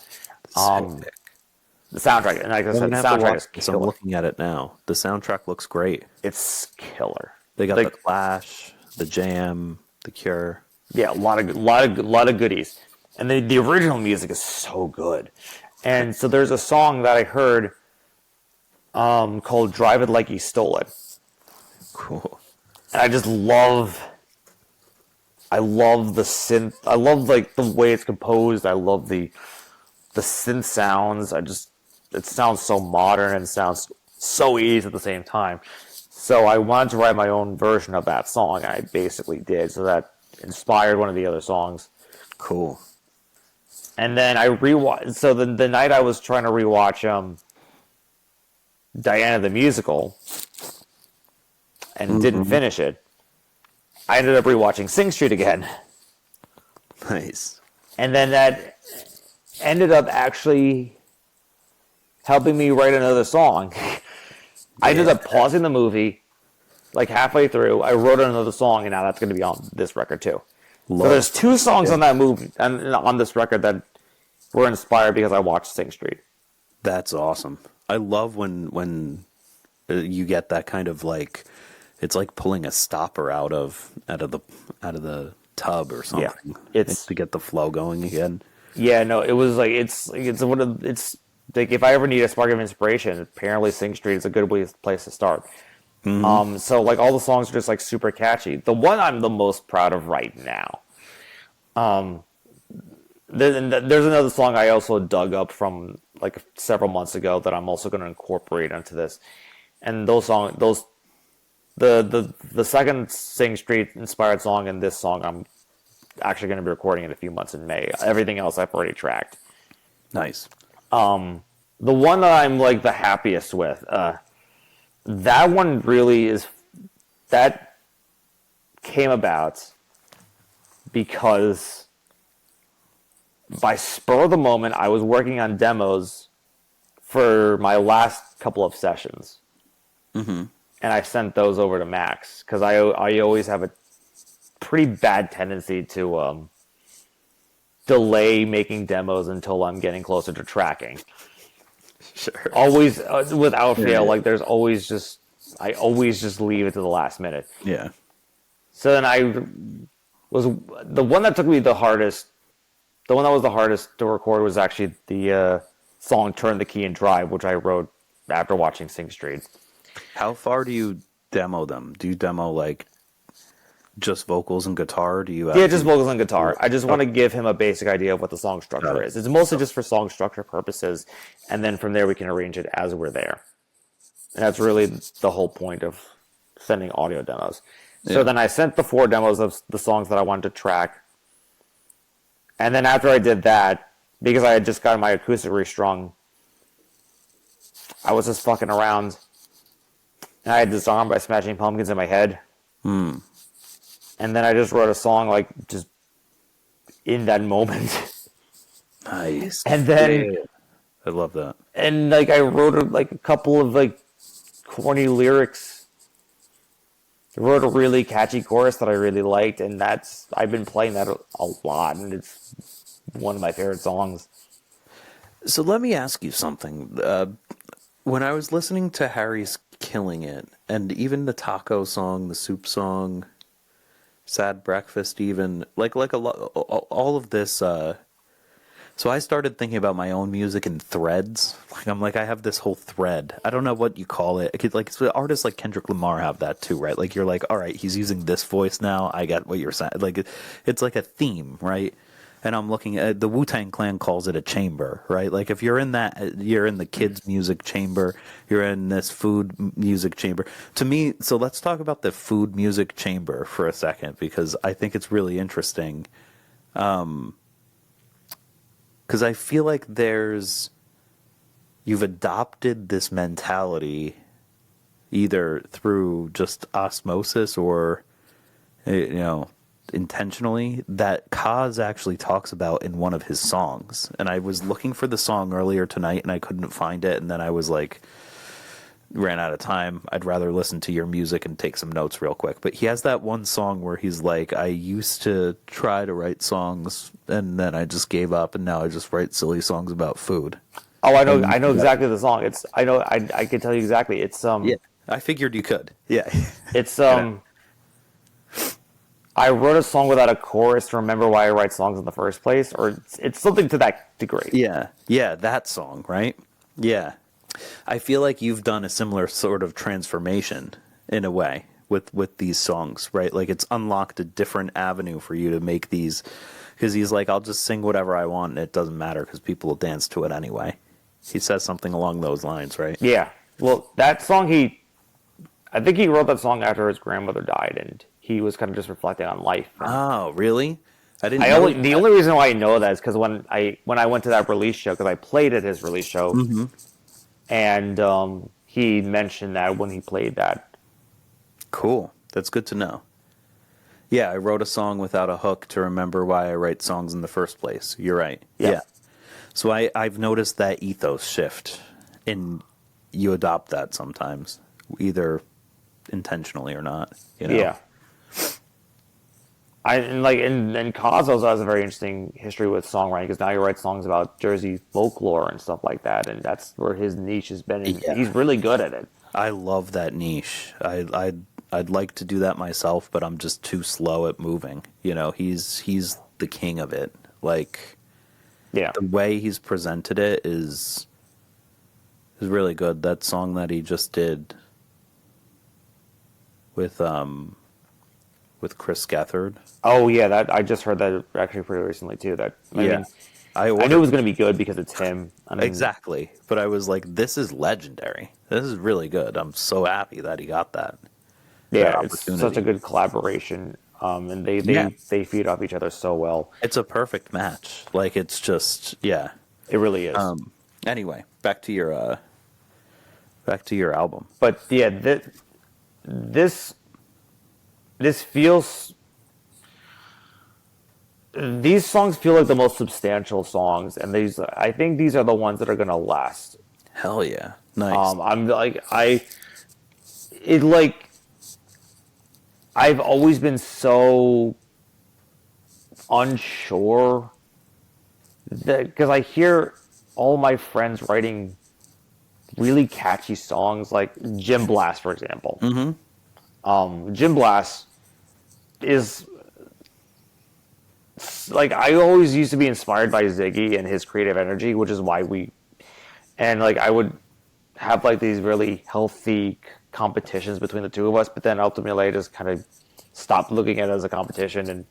The soundtrack, and like I said, the soundtrack is killer. So I'm looking at it now. The soundtrack looks great. It's killer. They got the Clash, the Jam, the Cure. Yeah, a lot of goodies. And the original music is so good. And so there's a song that I heard called "Drive It Like You Stole It." Cool. And I just love the synth. I love like the way it's composed. I love the synth sounds. It sounds so modern and sounds so easy at the same time. So I wanted to write my own version of that song, and I basically did. So that inspired one of the other songs. Cool. And then I rewatched. So the night I was trying to rewatch Diana the Musical and didn't finish it, I ended up rewatching Sing Street again. Nice. And then that ended up actually helping me write another song. I ended up pausing the movie like halfway through. I wrote another song, and now that's going to be on this record too. So there's two songs on that movie and on this record that were inspired because I watched Sing Street. That's awesome. I love when you get that kind of like, it's like pulling a stopper out of the tub or something. Yeah, it's to get the flow going again. Yeah, no, it was like it's like if I ever need a spark of inspiration, apparently Sing Street is a good place to start. So like all the songs are just like super catchy. The one I'm the most proud of right now, There's another song I also dug up from like several months ago that I'm also going to incorporate into this. And the second Sing Street inspired song and this song I'm actually going to be recording in a few months in May. Everything else I've already tracked. Nice. The one that I'm like the happiest with, that one really is, that came about because by spur of the moment I was working on demos for my last couple of sessions. Mm-hmm. And I sent those over to Max because I always have a pretty bad tendency to delay making demos until I'm getting closer to tracking. Sure. Always, without fail, Yeah. like I always just leave it to the last minute. Yeah. So then the one that took me the hardest, the one that was the hardest to record was actually the song "Turn the Key and Drive," which I wrote after watching Sing Street. How far do you demo them? Do you demo like just vocals and guitar? Do you Yeah, just vocals and guitar. I just want to give him a basic idea of what the song structure is. It's mostly just for song structure purposes, and then from there we can arrange it as we're there. And that's really the whole point of sending audio demos. So then I sent the 4 demos of the songs that I wanted to track. And then after I did that, because I had just gotten my acoustic restrung, I was just fucking around. And I had Disarmed by Smashing Pumpkins in my head. And then I just wrote a song, like, just in that moment. Nice. And then... Yeah. I love that. And, like, I wrote, like, a couple of, like, corny lyrics. I wrote a really catchy chorus that I really liked, and I've been playing that a lot, and it's one of my favorite songs. So let me ask you something. When I was listening to Harry's Killing It, and even the taco song, the soup song, Sad Breakfast, even like a lot, all of this. So I started thinking about my own music in threads. I have this whole thread. I don't know what you call it. Like artists like Kendrick Lamar have that too, right? Like you're like, all right, he's using this voice now. I get what you're saying. Like it's like a theme, right? And I'm looking at the Wu-Tang Clan calls it a chamber, right? Like if you're in that, you're in the kids' music chamber, you're in this food music chamber. To me, so let's talk about the food music chamber for a second, because I think it's really interesting. Because I feel like you've adopted this mentality either through just osmosis or, intentionally, that Kaz actually talks about in one of his songs. And I was looking for the song earlier tonight and I couldn't find it. And then I was like, ran out of time. I'd rather listen to your music and take some notes real quick. But he has that one song where he's like, I used to try to write songs and then I just gave up and now I just write silly songs about food. Oh, I know exactly the song. I can tell you exactly. It's Yeah, I figured you could. Yeah. It's I wrote a song without a chorus to remember why I write songs in the first place, or it's something to that degree. Yeah, that song, right? Yeah. I feel like you've done a similar sort of transformation in a way with these songs, right? Like it's unlocked a different avenue for you to make these, because he's like, I'll just sing whatever I want and it doesn't matter because people will dance to it anyway. He says something along those lines, right? Yeah. Well, that song I think he wrote that song after his grandmother died, and he was kind of just reflecting on life. Oh, really? I didn't know the only reason why I know that is because when I went to that release show, because I played at his release show, and he mentioned that when he played that. Cool. That's good to know. Yeah, I wrote a song without a hook to remember why I write songs in the first place. You're right. Yeah. So I've noticed that ethos shift, and you adopt that sometimes, either intentionally or not. Yeah. And Kaz also has a very interesting history with songwriting, because now he writes songs about Jersey folklore and stuff like that, and that's where his niche has been. And he's really good at it. I love that niche. I'd like to do that myself, but I'm just too slow at moving. He's the king of it. Like, yeah, the way he's presented it is really good. That song that he just did with with Chris Gethard. Oh yeah, that I just heard that actually pretty recently too. That I Yeah. mean, I I knew it ordered was going to be good because it's him. I mean, exactly, but I was like, this is legendary. This is really good. I'm so happy that he got that yeah, it's such a opportunity. good collaboration. And they Yeah. they they feed off each other so well. It's a perfect match. Like it's just yeah. It really is. Anyway, back to your album. But yeah, this this feels these songs feel like the most substantial songs, and these I think these are the ones that are gonna last. Hell yeah. Nice. I'm like it like I've always been so unsure that because I hear all my friends writing really catchy songs, like Jim Blass, for example. Jim Blass is like I always used to be inspired by Ziggy and his creative energy, which is why like I would have like these really healthy competitions between the two of us, but then ultimately I just kind of stopped looking at it as a competition and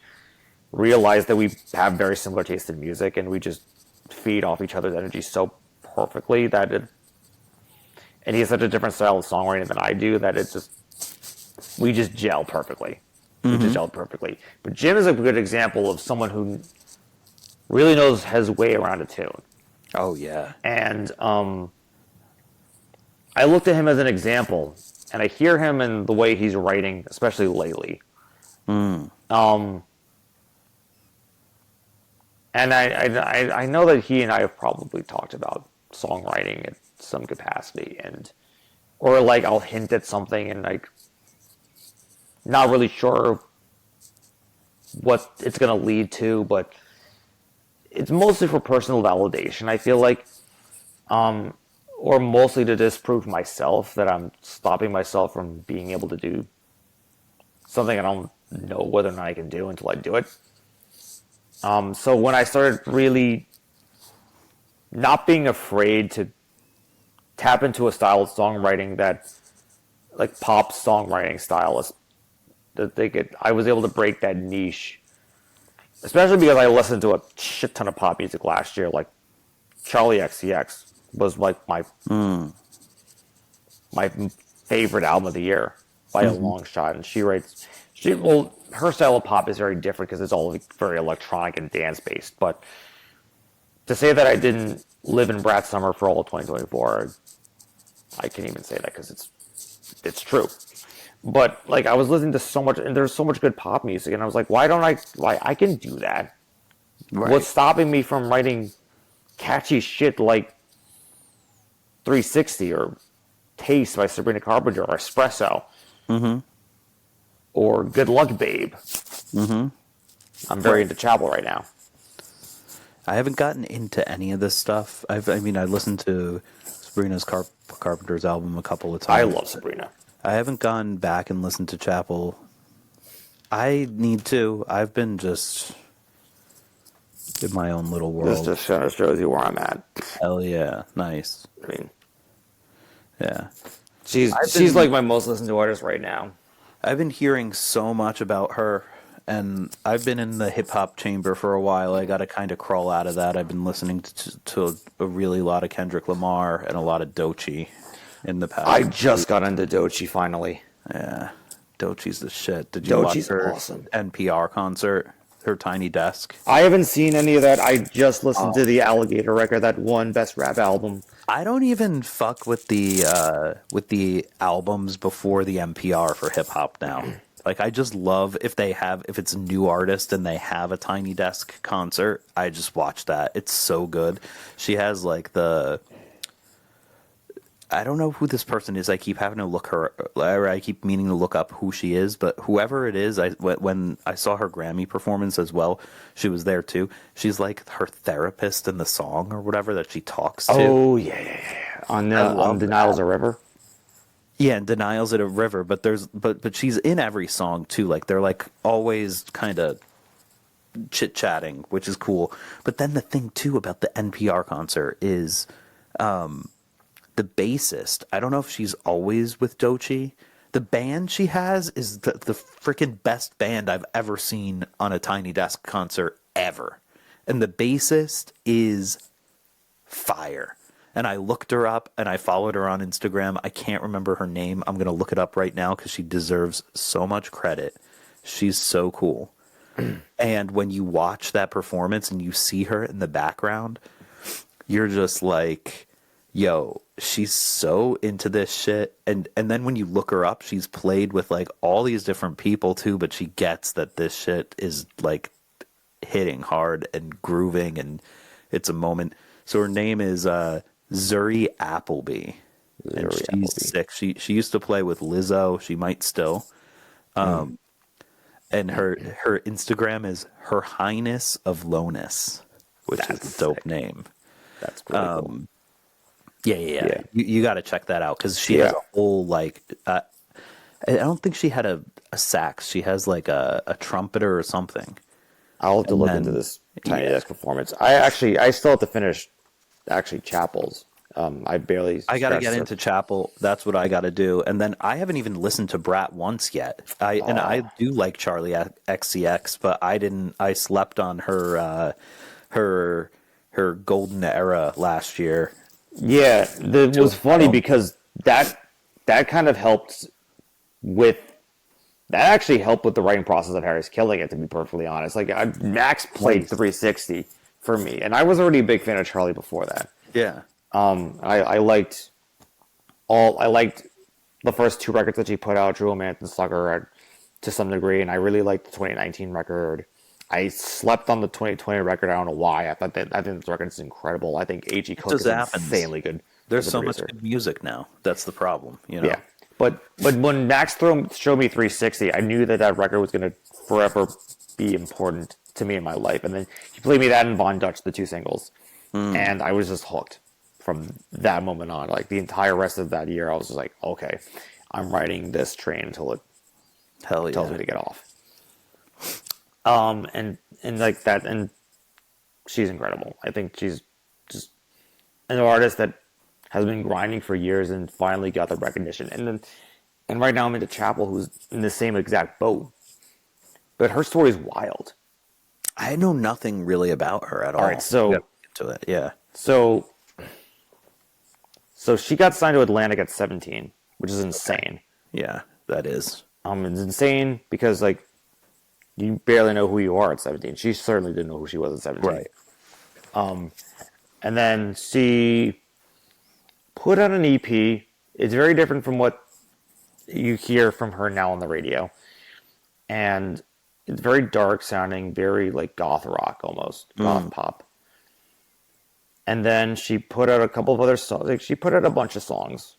realized that we have very similar taste in music and we just feed off each other's energy so perfectly that and he has such a different style of songwriting than I do that it's just we just gel perfectly. We just gel perfectly. But Jim is a good example of someone who really knows his way around a tune. Oh yeah. And I looked at him as an example, and I hear him in the way he's writing, especially lately. And I know that he and I have probably talked about songwriting at some capacity, and or like I'll hint at something and like not really sure what it's gonna lead to, but it's mostly for personal validation. I feel like, or mostly to disprove myself that I'm stopping myself from being able to do something I don't know whether or not I can do until I do it. So when I started really not being afraid to tap into a style of songwriting that, like pop songwriting style, is that I was able to break that niche, especially because I listened to a shit ton of pop music last year. Like Charlie XCX was like my favorite album of the year by a long shot, and well, her style of pop is very different because it's all very electronic and dance based. But to say that I didn't live in Brat Summer for all of 2024, I can't even say that because it's true. But like I was listening to so much, and there's so much good pop music, and I was like, why I can do that? Right. What's stopping me from writing catchy shit like 360 or Taste by Sabrina Carpenter or Espresso or Good Luck Babe? I'm very into Chapel right now. I haven't gotten into any of this stuff. I listened to Sabrina's Carpenter's album a couple of times. I love Sabrina. I haven't gone back and listened to Chapel. I need to. I've been just in my own little world. This just shows you where I'm at. Hell yeah. Nice. I mean, Yeah. she's like my most listened to artist right now. I've been hearing so much about her, and I've been in the hip hop chamber for a while. I got to kind of crawl out of that. I've been listening to a really lot of Kendrick Lamar and a lot of Doechii in the past. I just got into Doechii finally. Yeah, Doechii's the shit. Did you Doechii's watch her awesome. NPR concert? Her Tiny Desk. I haven't seen any of that. I just listened to the Alligator record that won Best Rap Album. I don't even fuck with the albums before the NPR for hip hop now. Like I just love if it's a new artist and they have a Tiny Desk concert, I just watch that. It's so good. She has like I don't know who this person is. I keep having to I keep meaning to look up who she is, but whoever it is, when I saw her Grammy performance as well, she was there too. She's like her therapist in the song or whatever that she talks to. Oh yeah. On Denial's a River. Yeah, and Denial's at a River, but she's in every song too. Like they're like always kind of chit chatting, which is cool. But then the thing too about the NPR concert is the bassist. I don't know if she's always with Doechii, The band she has is the freaking best band I've ever seen on a Tiny Desk concert ever. And the bassist is fire. And I looked her up and I followed her on Instagram. I can't remember her name. I'm going to look it up right now because she deserves so much credit. She's so cool. And when you watch that performance and you see her in the background, you're just like, yo, she's so into this shit. And then when you look her up, she's played with like all these different people too, but she gets that this shit is like hitting hard and grooving, and it's a moment. So her name is Zuri Appleby. And she's sick. She used to play with Lizzo. She might still. And her Instagram is Her Highness of Lowness, which is a dope name. That's pretty cool. Yeah. You got to check that out because she has a whole like. I don't think she had a sax. She has like a trumpeter or something. I'll have to look into this Tiny Desk performance. I still have to finish Chapel's. I gotta get into Chapel. That's what I gotta do. And then I haven't even listened to Brat once yet. I do like Charlie XCX, but I slept on her golden era last year. Yeah, it was funny because that kind of helped with that actually helped with the writing process of Harry's Killing It, to be perfectly honest. Like Max played 360 for me, and I was already a big fan of Charlie before that. Yeah. I liked the first two records that she put out, True Romance and Sucker, to some degree, and I really liked the 2019 record. I slept on the 2020 record. I don't know why. I think this record is incredible. I think A.G. Cook is insanely good. There's so much good music now. That's the problem, you know. Yeah, but when Max showed me 360, I knew that record was going to forever be important to me in my life. And then he played me that and Von Dutch, the two singles, and I was just hooked from that moment on. Like the entire rest of that year, I was just like, okay, I'm riding this train until it tells me to get off. And like that, and she's incredible. I think she's just an artist that has been grinding for years and finally got the recognition. And right now I'm into Chapel, who's in the same exact boat. But her story is wild. I know nothing really about her at all. All right, so into it, yeah. So she got signed to Atlantic at 17, which is insane. Yeah, that is. It's insane because like you barely know who you are at 17. She certainly didn't know who she was at 17. Right. And then she put out an EP. It's very different from what you hear from her now on the radio. And it's very dark sounding, very like goth rock almost, goth pop. And then she put out a couple of other songs. Like she put out a bunch of songs,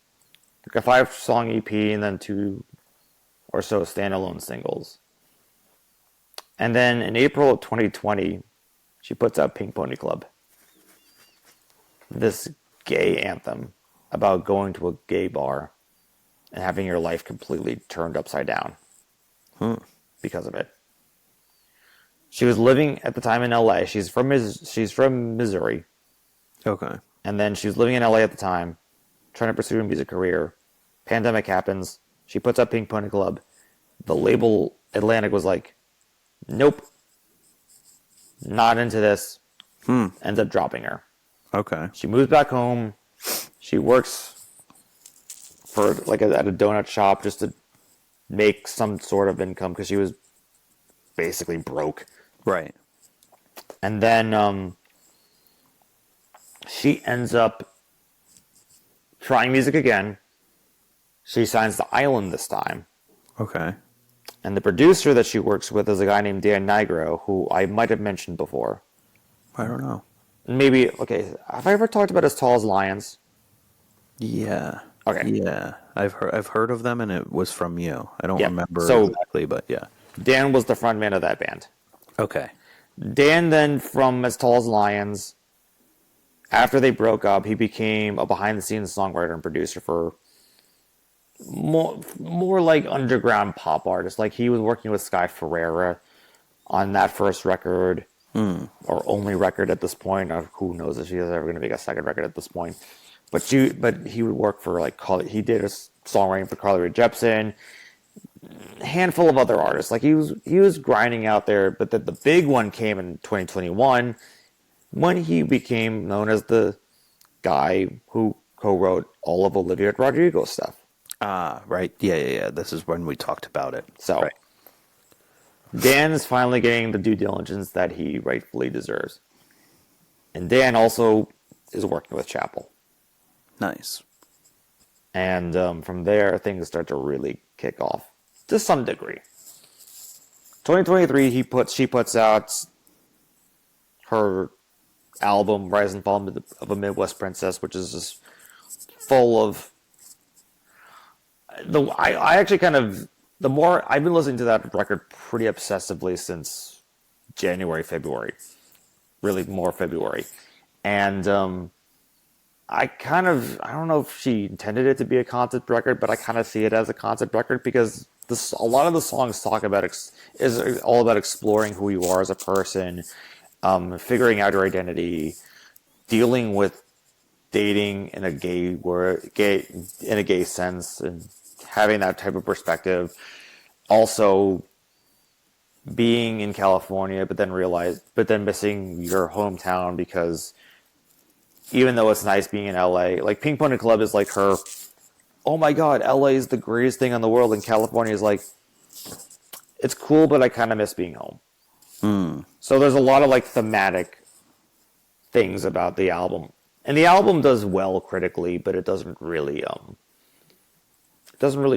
like a 5-song EP, and then 2 or so standalone singles. And then in April of 2020, she puts out Pink Pony Club, this gay anthem about going to a gay bar and having your life completely turned upside down because of it. She was living at the time in LA. She's from Missouri. Okay. And then she was living in LA at the time, trying to pursue a music career. Pandemic happens. She puts up Pink Pony Club. The label Atlantic was like, nope, not into this. Ends up dropping her. Okay. She moves back home. She works for at a donut shop just to make some sort of income because she was basically broke. Right. And then she ends up trying music again. She signs to Island this time. Okay. And the producer that she works with is a guy named Dan Nigro, who I might have mentioned before. I don't know. Maybe, okay, have I ever talked about As Tall as Lions? Yeah. Okay. Yeah. I've heard of them, and it was from you. I don't remember exactly, but yeah. Dan was the frontman of that band. Okay. Dan then, from As Tall as Lions, after they broke up, he became a behind-the-scenes songwriter and producer for more like underground pop artists. Like he was working with Sky Ferreira on that first record, or only record at this point. Or who knows if she is ever going to make a second record at this point. but he would work for like he did a songwriting for Carly Rae Jepsen, a handful of other artists. Like he was grinding out there, but the big one came in 2021 when he became known as the guy who co-wrote all of Olivia Rodrigo's stuff. Ah, right. Yeah. This is when we talked about it. So right. Dan is finally getting the due diligence that he rightfully deserves. And Dan also is working with Chappell. Nice. And from there, things start to really kick off to some degree. 2023, she puts out her album Rise and Fall of a Midwest Princess, which is just full of I actually kind of the more I've been listening to that record pretty obsessively since January, February, really more February, and I don't know if she intended it to be a concept record, but I kind of see it as a concept record because a lot of the songs talk about is all about exploring who you are as a person, figuring out your identity, dealing with dating in a gay sense, and having that type of perspective. Also, being in California, but then missing your hometown because even though it's nice being in LA, like Pink Pony Club is like her, oh my God, LA is the greatest thing in the world, and California is like, it's cool, but I kind of miss being home. So there's a lot of like thematic things about the album, and the album does well critically, but it doesn't really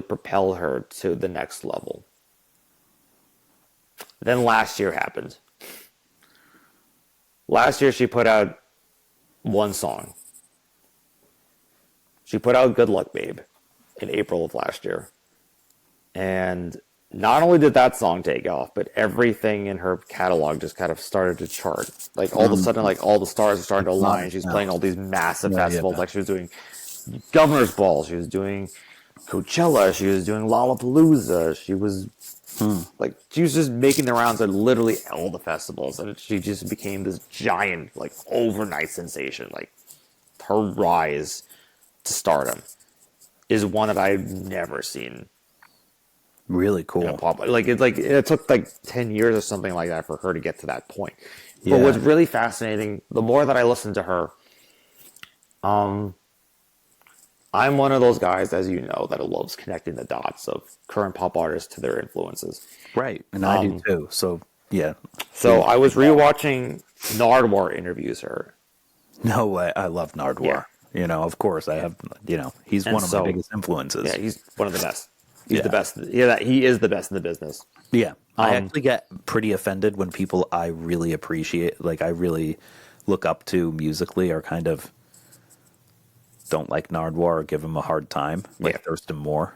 propel her to the next level. Then last year happened. Last year she put out one song. She put out Good Luck Babe in April of last year. And not only did that song take off, but everything in her catalog just kind of started to chart. Like all of a sudden, like all the stars are starting to align. She's playing all these massive festivals. Like she was doing Governor's Ball. She was doing Coachella. She was doing Lollapalooza. She was she was just making the rounds at literally all the festivals, and she just became this giant, like overnight sensation. Like her rise to stardom is one that I've never seen. Really cool. Pop. It took like 10 years or something like that for her to get to that point. Yeah. But what's really fascinating, the more that I listen to her, I'm one of those guys, as you know, that loves connecting the dots of current pop artists to their influences. Right, and I do too. So yeah. So I was rewatching Nardwuar interviews her. No way, I love Nardwuar. Yeah. Of course, I have. He's one of my biggest influences. Yeah, he's one of the best. He's the best. Yeah, he is the best in the business. Yeah, I actually get pretty offended when people I really appreciate, like I really look up to musically, are kind of don't like Nardwuar or give him a hard time, like Thurston Moore.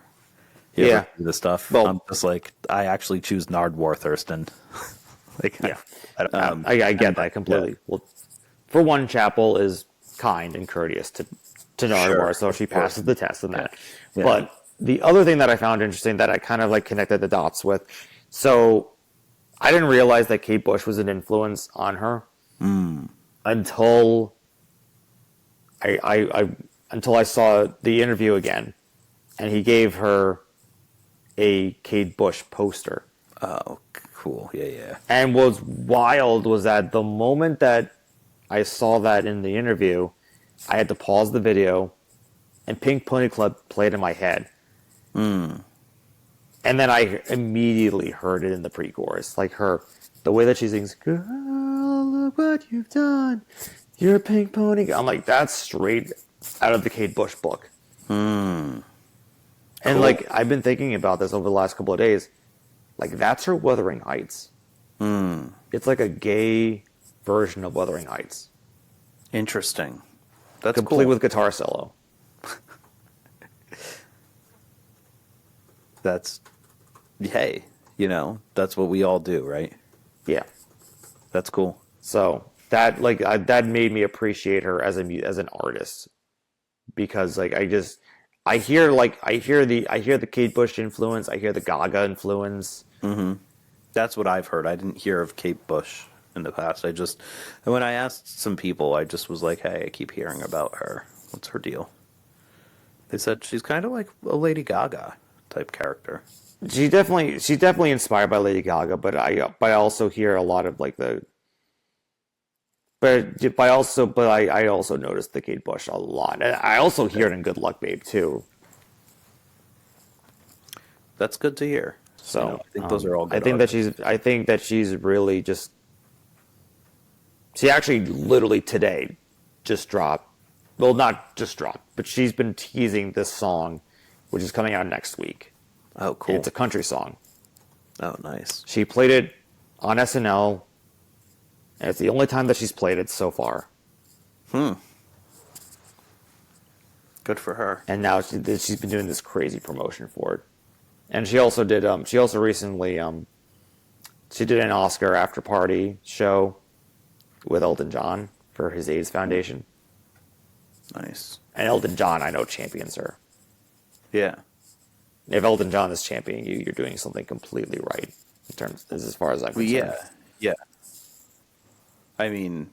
The stuff. Well, I'm just like, I actually choose Nardwuar Thurston. I get that completely. Yeah. Well, for one, Chappell is kind and courteous to Nardwuar, so she passes the test in that. Yeah. But the other thing that I found interesting that I kind of like connected the dots with, so I didn't realize that Kate Bush was an influence on her until I saw the interview again, and he gave her a Kate Bush poster. Oh, cool. Yeah. And what's wild was that the moment that I saw that in the interview, I had to pause the video, and Pink Pony Club played in my head. And then I immediately heard it in the pre-chorus. Like the way that she sings, "Girl, look what you've done. You're a pink pony." I'm like, that's straight out of the Kate Bush book. And cool. I've been thinking about this over the last couple of days. That's her Wuthering Heights. It's like a gay version of Wuthering Heights. Interesting. That's complete cool. with guitar solo. That's, hey, that's what we all do, right? Yeah. That's cool. So that that made me appreciate her as an artist, because I hear the Kate Bush influence, I hear the Gaga influence. That's what I've heard. I didn't hear of Kate Bush in the past. When I asked some people, I just was like, hey, I keep hearing about her. What's her deal? They said she's kind of like a Lady Gaga type character. She's definitely inspired by Lady Gaga, but I also hear a lot of like the I also noticed the Kate Bush a lot. And I also hear it in Good Luck Babe too. That's good to hear. So I think those are all good. I think that she's really just. She actually literally today just dropped. Well, not just dropped, but she's been teasing this song, which is coming out next week. Oh, cool. And it's a country song. Oh, nice. She played it on SNL, and it's the only time that she's played it so far. Good for her. And now she's been doing this crazy promotion for it. And she also did. She also recently. She did an Oscar after party show with Elton John for his AIDS Foundation. Nice. And Elton John, I know, champions her. Yeah. If Elton John is championing you, you're doing something completely right. In terms, as far as I'm concerned. Yeah. I mean,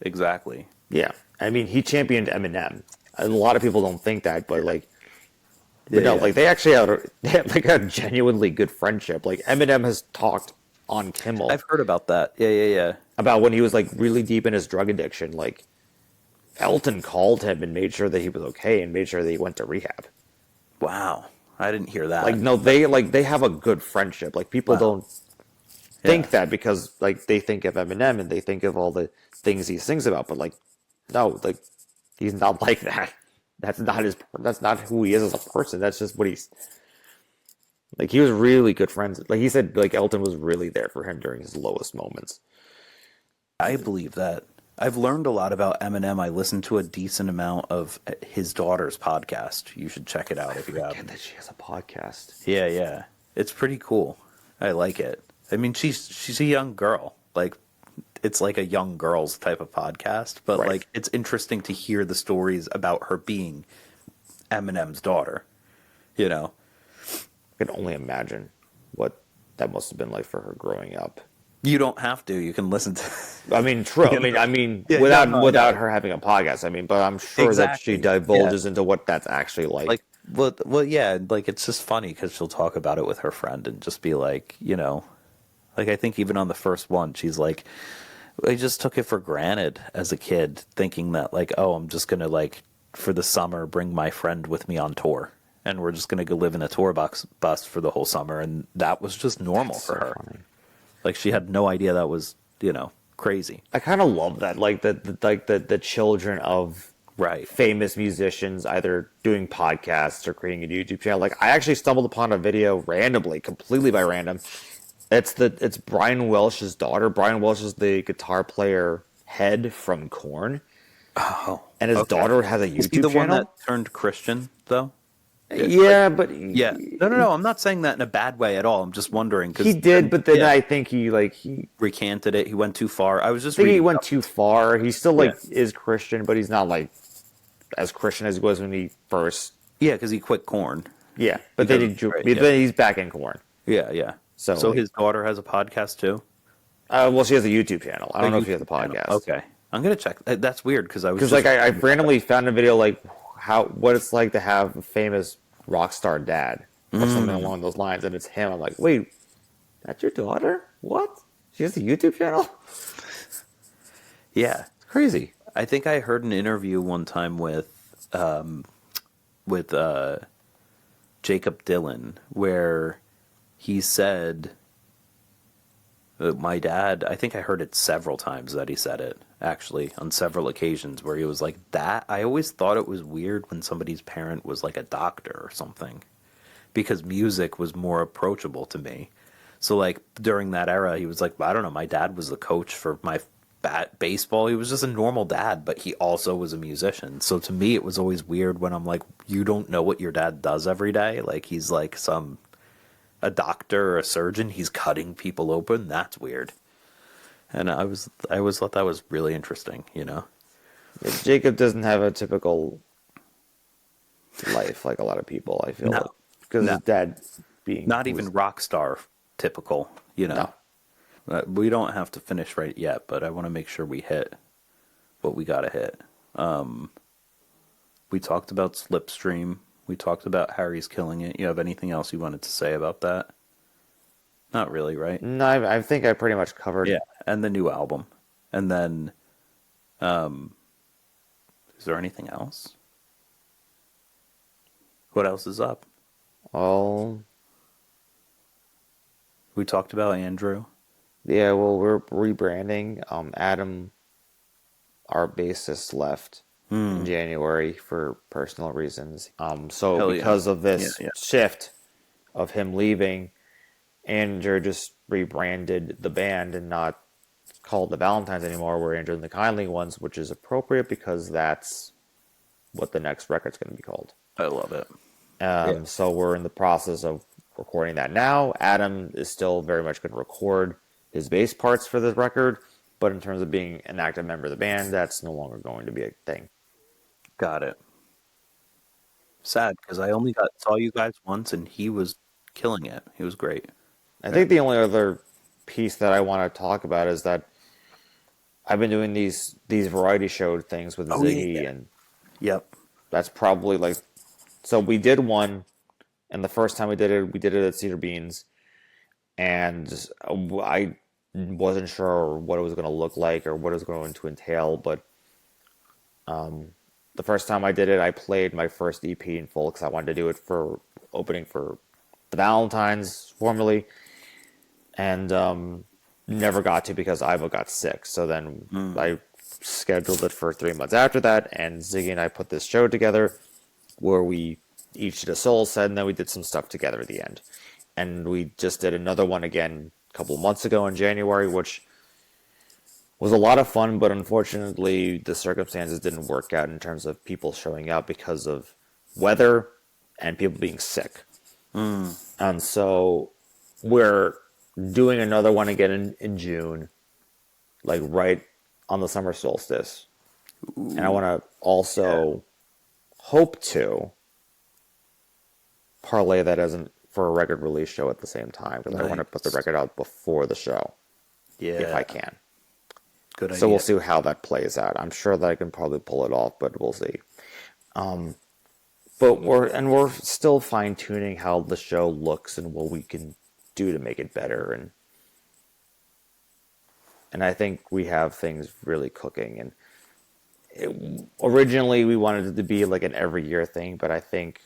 exactly. Yeah, I mean, he championed Eminem. And a lot of people don't think that, but like, like they actually had like a genuinely good friendship. Like Eminem has talked on Kimmel. I've heard about that. Yeah. About when he was like really deep in his drug addiction. Like Elton called him and made sure that he was okay and made sure that he went to rehab. Wow, I didn't hear that. Like no, they have a good friendship. Like people don't think that because like they think of Eminem and they think of all the things he sings about, but like no, like he's not like that. That's not who he is as a person. That's just what he's like. He was really good friends. Like he said, like Elton was really there for him during his lowest moments. I believe that. I've learned a lot about Eminem. I listened to a decent amount of his daughter's podcast. You should check it out if you haven't. That she has a podcast. Yeah. It's pretty cool. I like it. I mean, she's a young girl. Like, it's like a young girl's type of podcast, but like it's interesting to hear the stories about her being Eminem's daughter. You know, I can only imagine what that must have been like for her growing up. You don't have to. You can listen to. I mean, true. I mean, without her having a podcast. I mean, but I'm sure that she divulges into what that's actually like. Like, well, yeah. Like, it's just funny because she'll talk about it with her friend and just be like, you know, like I think even on the first one, she's like, I just took it for granted as a kid, thinking that like, oh, I'm just gonna like for the summer bring my friend with me on tour, and we're just gonna go live in a tour bus for the whole summer, and that was just normal for her. Funny. Like she had no idea that was, you know, crazy. I kind of love that, like the children of famous musicians either doing podcasts or creating a YouTube channel. Like I actually stumbled upon a video randomly, completely by random. It's Brian Welsh's daughter. Brian Welsh is the guitar player head from Korn. Oh, and his daughter has a YouTube channel. Is he the one that turned Christian though? Yeah, but no. I'm not saying that in a bad way at all. I'm just wondering because he did, but then I think he recanted it. He went too far. I was just thinking he went too far. He still is Christian, but he's not like as Christian as he was when he first. Yeah, because he quit Korn. Yeah, but then he's back in Korn. Yeah. So his daughter has a podcast too. Well, she has a YouTube channel. I don't know if she has a podcast. Okay, I'm gonna check. That's weird because I randomly found a video like what it's like to have a famous rock star dad or something along those lines, and it's him. I'm like, wait, that's your daughter? What? She has a YouTube channel? Yeah, it's crazy. I think I heard an interview one time with Jacob Dylan where he said, my dad, I think I heard it several times that he said it, actually, on several occasions where he was like, that, I always thought it was weird when somebody's parent was like a doctor or something, because music was more approachable to me. So like during that era, he was like, I don't know, my dad was the coach for my baseball. He was just a normal dad, but he also was a musician. So to me, it was always weird when I'm like, you don't know what your dad does every day. Like he's like a doctor or a surgeon. He's cutting people open. That's weird. And I always thought that was really interesting, you know? Yeah, Jacob doesn't have a typical life like a lot of people, I feel. No. Because his dad being... Not even rock star typical, you know? No. We don't have to finish right yet, but I want to make sure we hit what we got to hit. We talked about Slipstream. We talked about Harry's Killing It. You have anything else you wanted to say about that? Not really, right? No, I think I pretty much covered. Yeah, and the new album. And then, is there anything else? What else is up? Well, We talked about Andrew. yeah, well, we're rebranding. Adam, our bassist, left in January for personal reasons. So Hell yeah. because of this Yeah, yeah. shift of him leaving, Andrew just rebranded the band and not called the Valentines anymore. We're Andrew and the Kindly Ones, which is appropriate because that's what the next record's going to be called. I love it. Yeah. So we're in the process of recording that now. Adam is still very much going to record his bass parts for this record, but in terms of being an active member of the band, that's no longer going to be a thing. Got it. Sad, because I only saw you guys once, and he was killing it. He was great. I think the only other piece that I want to talk about is that I've been doing these variety show things with Ziggy, yeah. and Yep. that's probably like, so we did one, and the first time we did it at Cedar Beans, and I wasn't sure what it was going to look like or what it was going to entail, but the first time I did it, I played my first EP in full because I wanted to do it for opening for the Valentines formerly, and never got to because Ivo got sick. So then I scheduled it for 3 months after that, and Ziggy and I put this show together where we each did a solo set, and then we did some stuff together at the end. And we just did another one again a couple of months ago in January, which was a lot of fun, but unfortunately the circumstances didn't work out in terms of people showing up because of weather and people being sick. And so we're doing another one again in June, like right on the summer solstice. And I want to also hope to parlay that as for a record release show at the same time, because I want to put the record out before the show, if I can. Good idea. So we'll see how that plays out. I'm sure that I can probably pull it off, but we'll see. But we're still fine tuning how the show looks and what we can do to make it better, and I think we have things really cooking. And originally we wanted it to be like an every year thing, but I think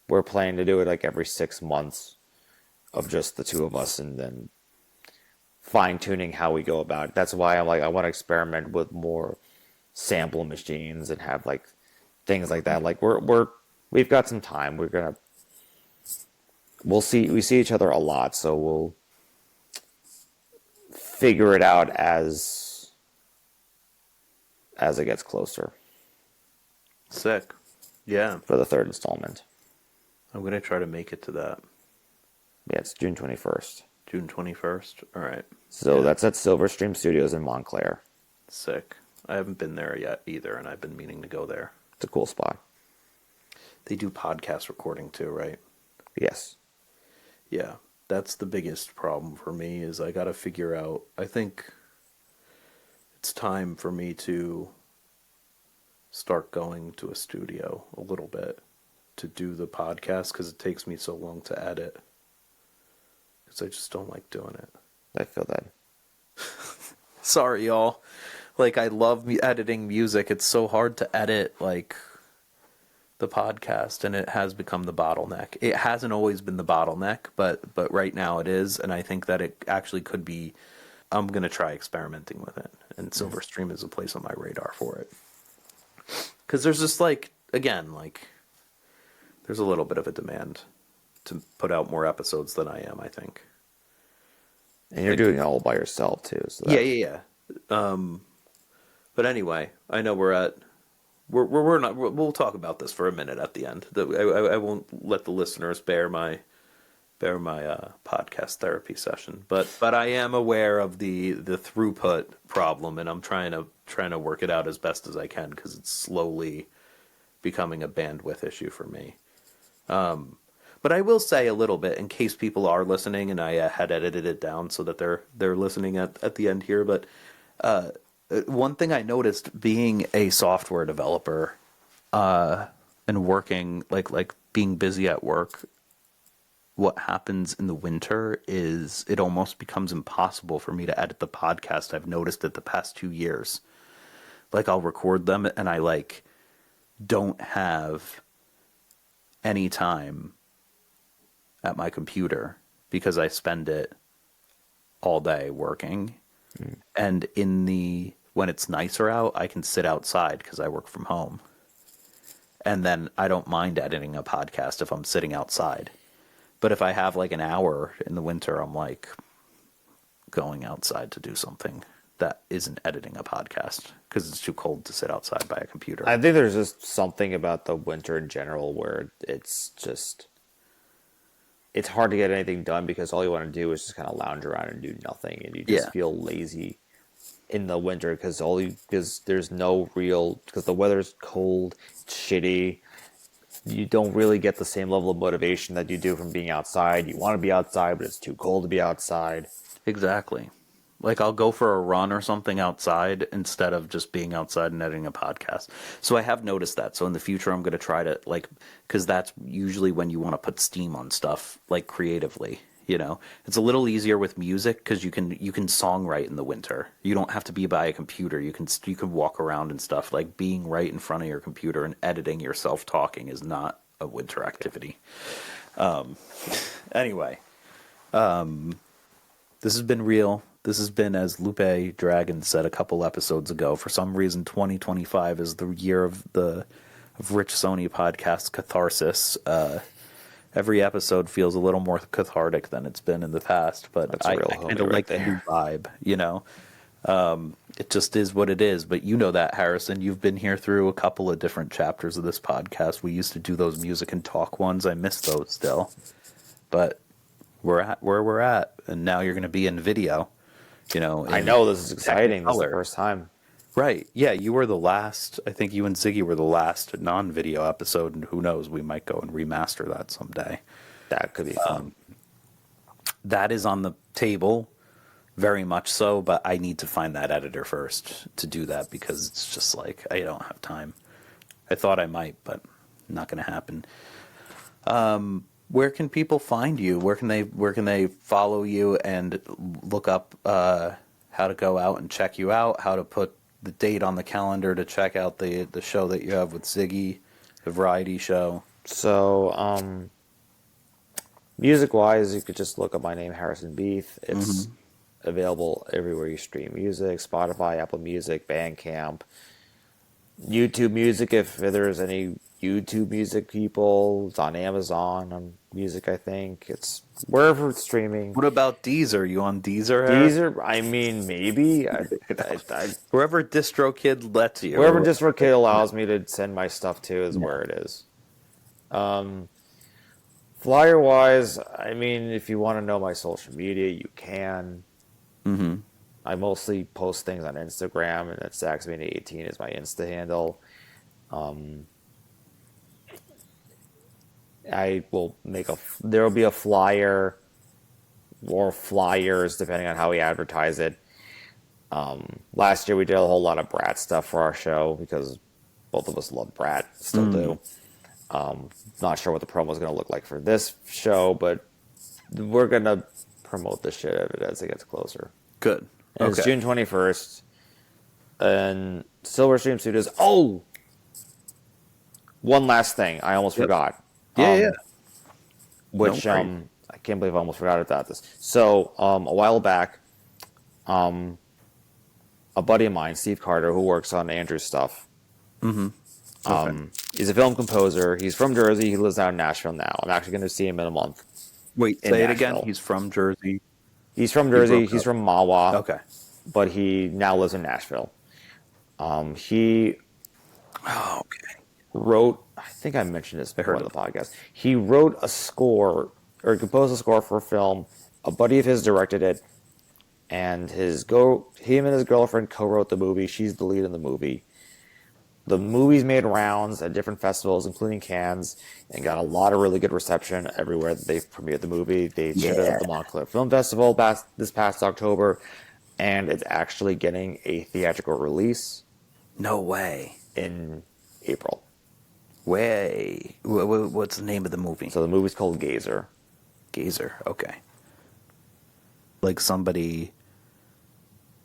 we're planning to do it like every 6 months of just the two of us, and then fine tuning how we go about it. That's why I'm like, I want to experiment with more sample machines and have like things like that. Like we've got some time. We see each other a lot, so we'll figure it out as it gets closer. Sick. Yeah. For the third installment. I'm going to try to make it to that. Yeah, it's June 21st. June 21st? All right. So that's at Silverstream Studios in Montclair. Sick. I haven't been there yet either, and I've been meaning to go there. It's a cool spot. They do podcast recording too, right? Yes. Yeah. That's the biggest problem for me is I got to figure out, I think it's time for me to start going to a studio a little bit to do the podcast because it takes me so long to edit. Because I just don't like doing it. I feel that. Sorry, y'all. Like, I love editing music. It's so hard to edit, like, the podcast, and it has become the bottleneck. It hasn't always been the bottleneck, but right now it is, and I think that it actually could be. I'm going to try experimenting with it, and Silverstream is a place on my radar for it. Because there's just, like, again, like, there's a little bit of a demand to put out more episodes than I am, I think. And you're doing it all by yourself, too. So Yeah. But anyway, I know we're not. We'll talk about this for a minute at the end. I won't let the listeners bear my podcast therapy session, but I am aware of the throughput problem, and I'm trying to work it out as best as I can because it's slowly becoming a bandwidth issue for me. But I will say a little bit in case people are listening, and I had edited it down so that they're listening at the end here. But one thing I noticed being a software developer and working, like being busy at work, what happens in the winter is it almost becomes impossible for me to edit the podcast. I've noticed it the past 2 years. Like I'll record them and I like don't have any time at my computer because I spend it all day working. And when it's nicer out, I can sit outside because I work from home. And then I don't mind editing a podcast if I'm sitting outside. But if I have like an hour in the winter, I'm like going outside to do something that isn't editing a podcast because it's too cold to sit outside by a computer. I think there's just something about the winter in general where it's hard to get anything done because all you want to do is just kind of lounge around and do nothing, and you just feel lazy in the winter because there's no real, because the weather's cold, it's shitty. You don't really get the same level of motivation that you do from being outside. You want to be outside, but it's too cold to be outside. Exactly. Like I'll go for a run or something outside instead of just being outside and editing a podcast. So I have noticed that. So in the future, I'm going to try to because that's usually when you want to put steam on stuff, like creatively. You know, it's a little easier with music because you can songwrite in the winter. You don't have to be by a computer. You can walk around and stuff. Like being right in front of your computer and editing yourself talking is not a winter activity. Anyway, this has been real. This has been, as Lupe Dragon said a couple episodes ago, for some reason 2025 is the year of Rich Sony podcast catharsis. Every episode feels a little more cathartic than it's been in the past, but I kind of like the new vibe, you know. It just is what it is. But you know that, Harrison. You've been here through a couple of different chapters of this podcast. We used to do those music and talk ones. I miss those still. But we're at where we're at, and now you're going to be in video. You know, I know, this is exciting. This is the first time. Right. Yeah, you were the last. I think you and Ziggy were the last non-video episode, and who knows, we might go and remaster that someday. That could be fun. That is on the table, very much so, but I need to find that editor first to do that because it's just like I don't have time. I thought I might, but not going to happen. Where can people find you? Where can they follow you and look up how to go out and check you out? How to put the date on the calendar to check out the show that you have with Ziggy, the variety show? So, music-wise, you could just look up my name, Harrison Bieth. It's available everywhere you stream music: Spotify, Apple Music, Bandcamp, YouTube Music. If there's any YouTube Music people, it's on Amazon, on Music, I think. It's wherever it's streaming. What about Deezer? Are you on Deezer? Deezer? I mean, maybe. Wherever DistroKid lets you. Wherever DistroKid allows me to send my stuff to is where it is. Flyer-wise, I mean, if you want to know my social media, you can. I mostly post things on Instagram, and that's Saxmania18 is my Insta handle. I will there will be a flyer or flyers depending on how we advertise it. Last year we did a whole lot of Brat stuff for our show because both of us love Brat, still do. Not sure what the promo is going to look like for this show, but we're going to promote the shit out of it as it gets closer. Good. And it's June 21st. And Silverstream Studios. Oh! One last thing. I almost forgot. Which, I can't believe I almost forgot about this. So, a while back, a buddy of mine, Steve Carter, who works on Andrew's stuff, he's a film composer. He's from Jersey. He lives out in Nashville now. I'm actually going to see him in a month. Wait, say it again. He's from Jersey. He's from Jersey. He's from Mahwah. Okay. But he now lives in Nashville. He wrote, I think I mentioned this before on the podcast. He wrote a score, or composed a score for a film. A buddy of his directed it, and him and his girlfriend co-wrote the movie. She's the lead in the movie. The movie's made rounds at different festivals, including Cannes, and got a lot of really good reception everywhere that they've premiered the movie. They showed it at the Montclair Film Festival this past October, and it's actually getting a theatrical release. No way. In April. Way. What's the name of the movie? So the movie's called Gazer. Gazer. Okay. Like somebody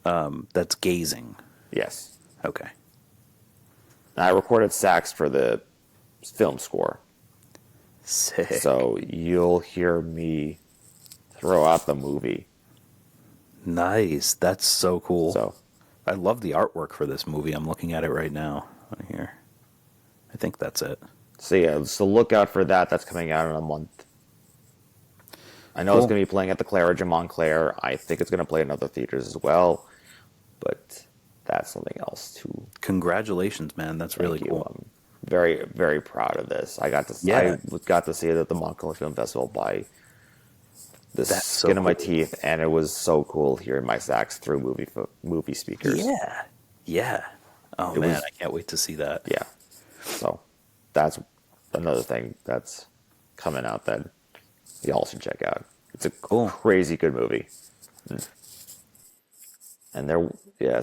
that's gazing. Yes. Okay. And I recorded sax for the film score. Sick. So you'll hear me throw out the movie. Nice. That's so cool. So I love the artwork for this movie. I'm looking at it right now on here. I think that's it. So yeah, so look out for that. That's coming out in a month. I know Cool. it's going to be playing at the Claridge in Montclair. I think it's going to play in other theaters as well. But that's something else too. Congratulations, man. That's really Thank you. cool. I'm very, very proud of this. I got to see it at the Montclair Film Festival by the That's so skin of my cool. teeth, and it was so cool hearing my sax through movie speakers. Yeah. Yeah. Oh, It man. was- I can't wait to see that. Yeah. So that's another thing that's coming out that y'all should check out. It's a Cool. crazy good movie. And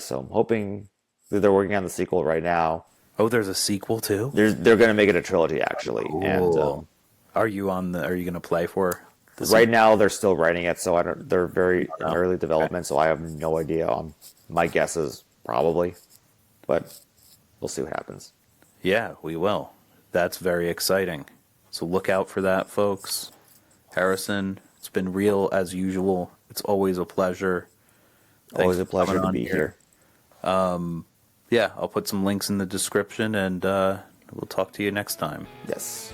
so I'm hoping that they're working on the sequel right now. Oh, there's a sequel too? They're going to make it a trilogy actually. And Cool. Are you going to play for the right now they're still writing it, so they're very in know. early development, so I have no idea. My guess is probably, but we'll see what happens. Yeah, we will. That's very exciting. So look out for that, folks. Harrison, it's been real as usual. It's always a pleasure. Always Thanks a pleasure for coming to on be here. Yeah, I'll put some links in the description, and we'll talk to you next time. Yes.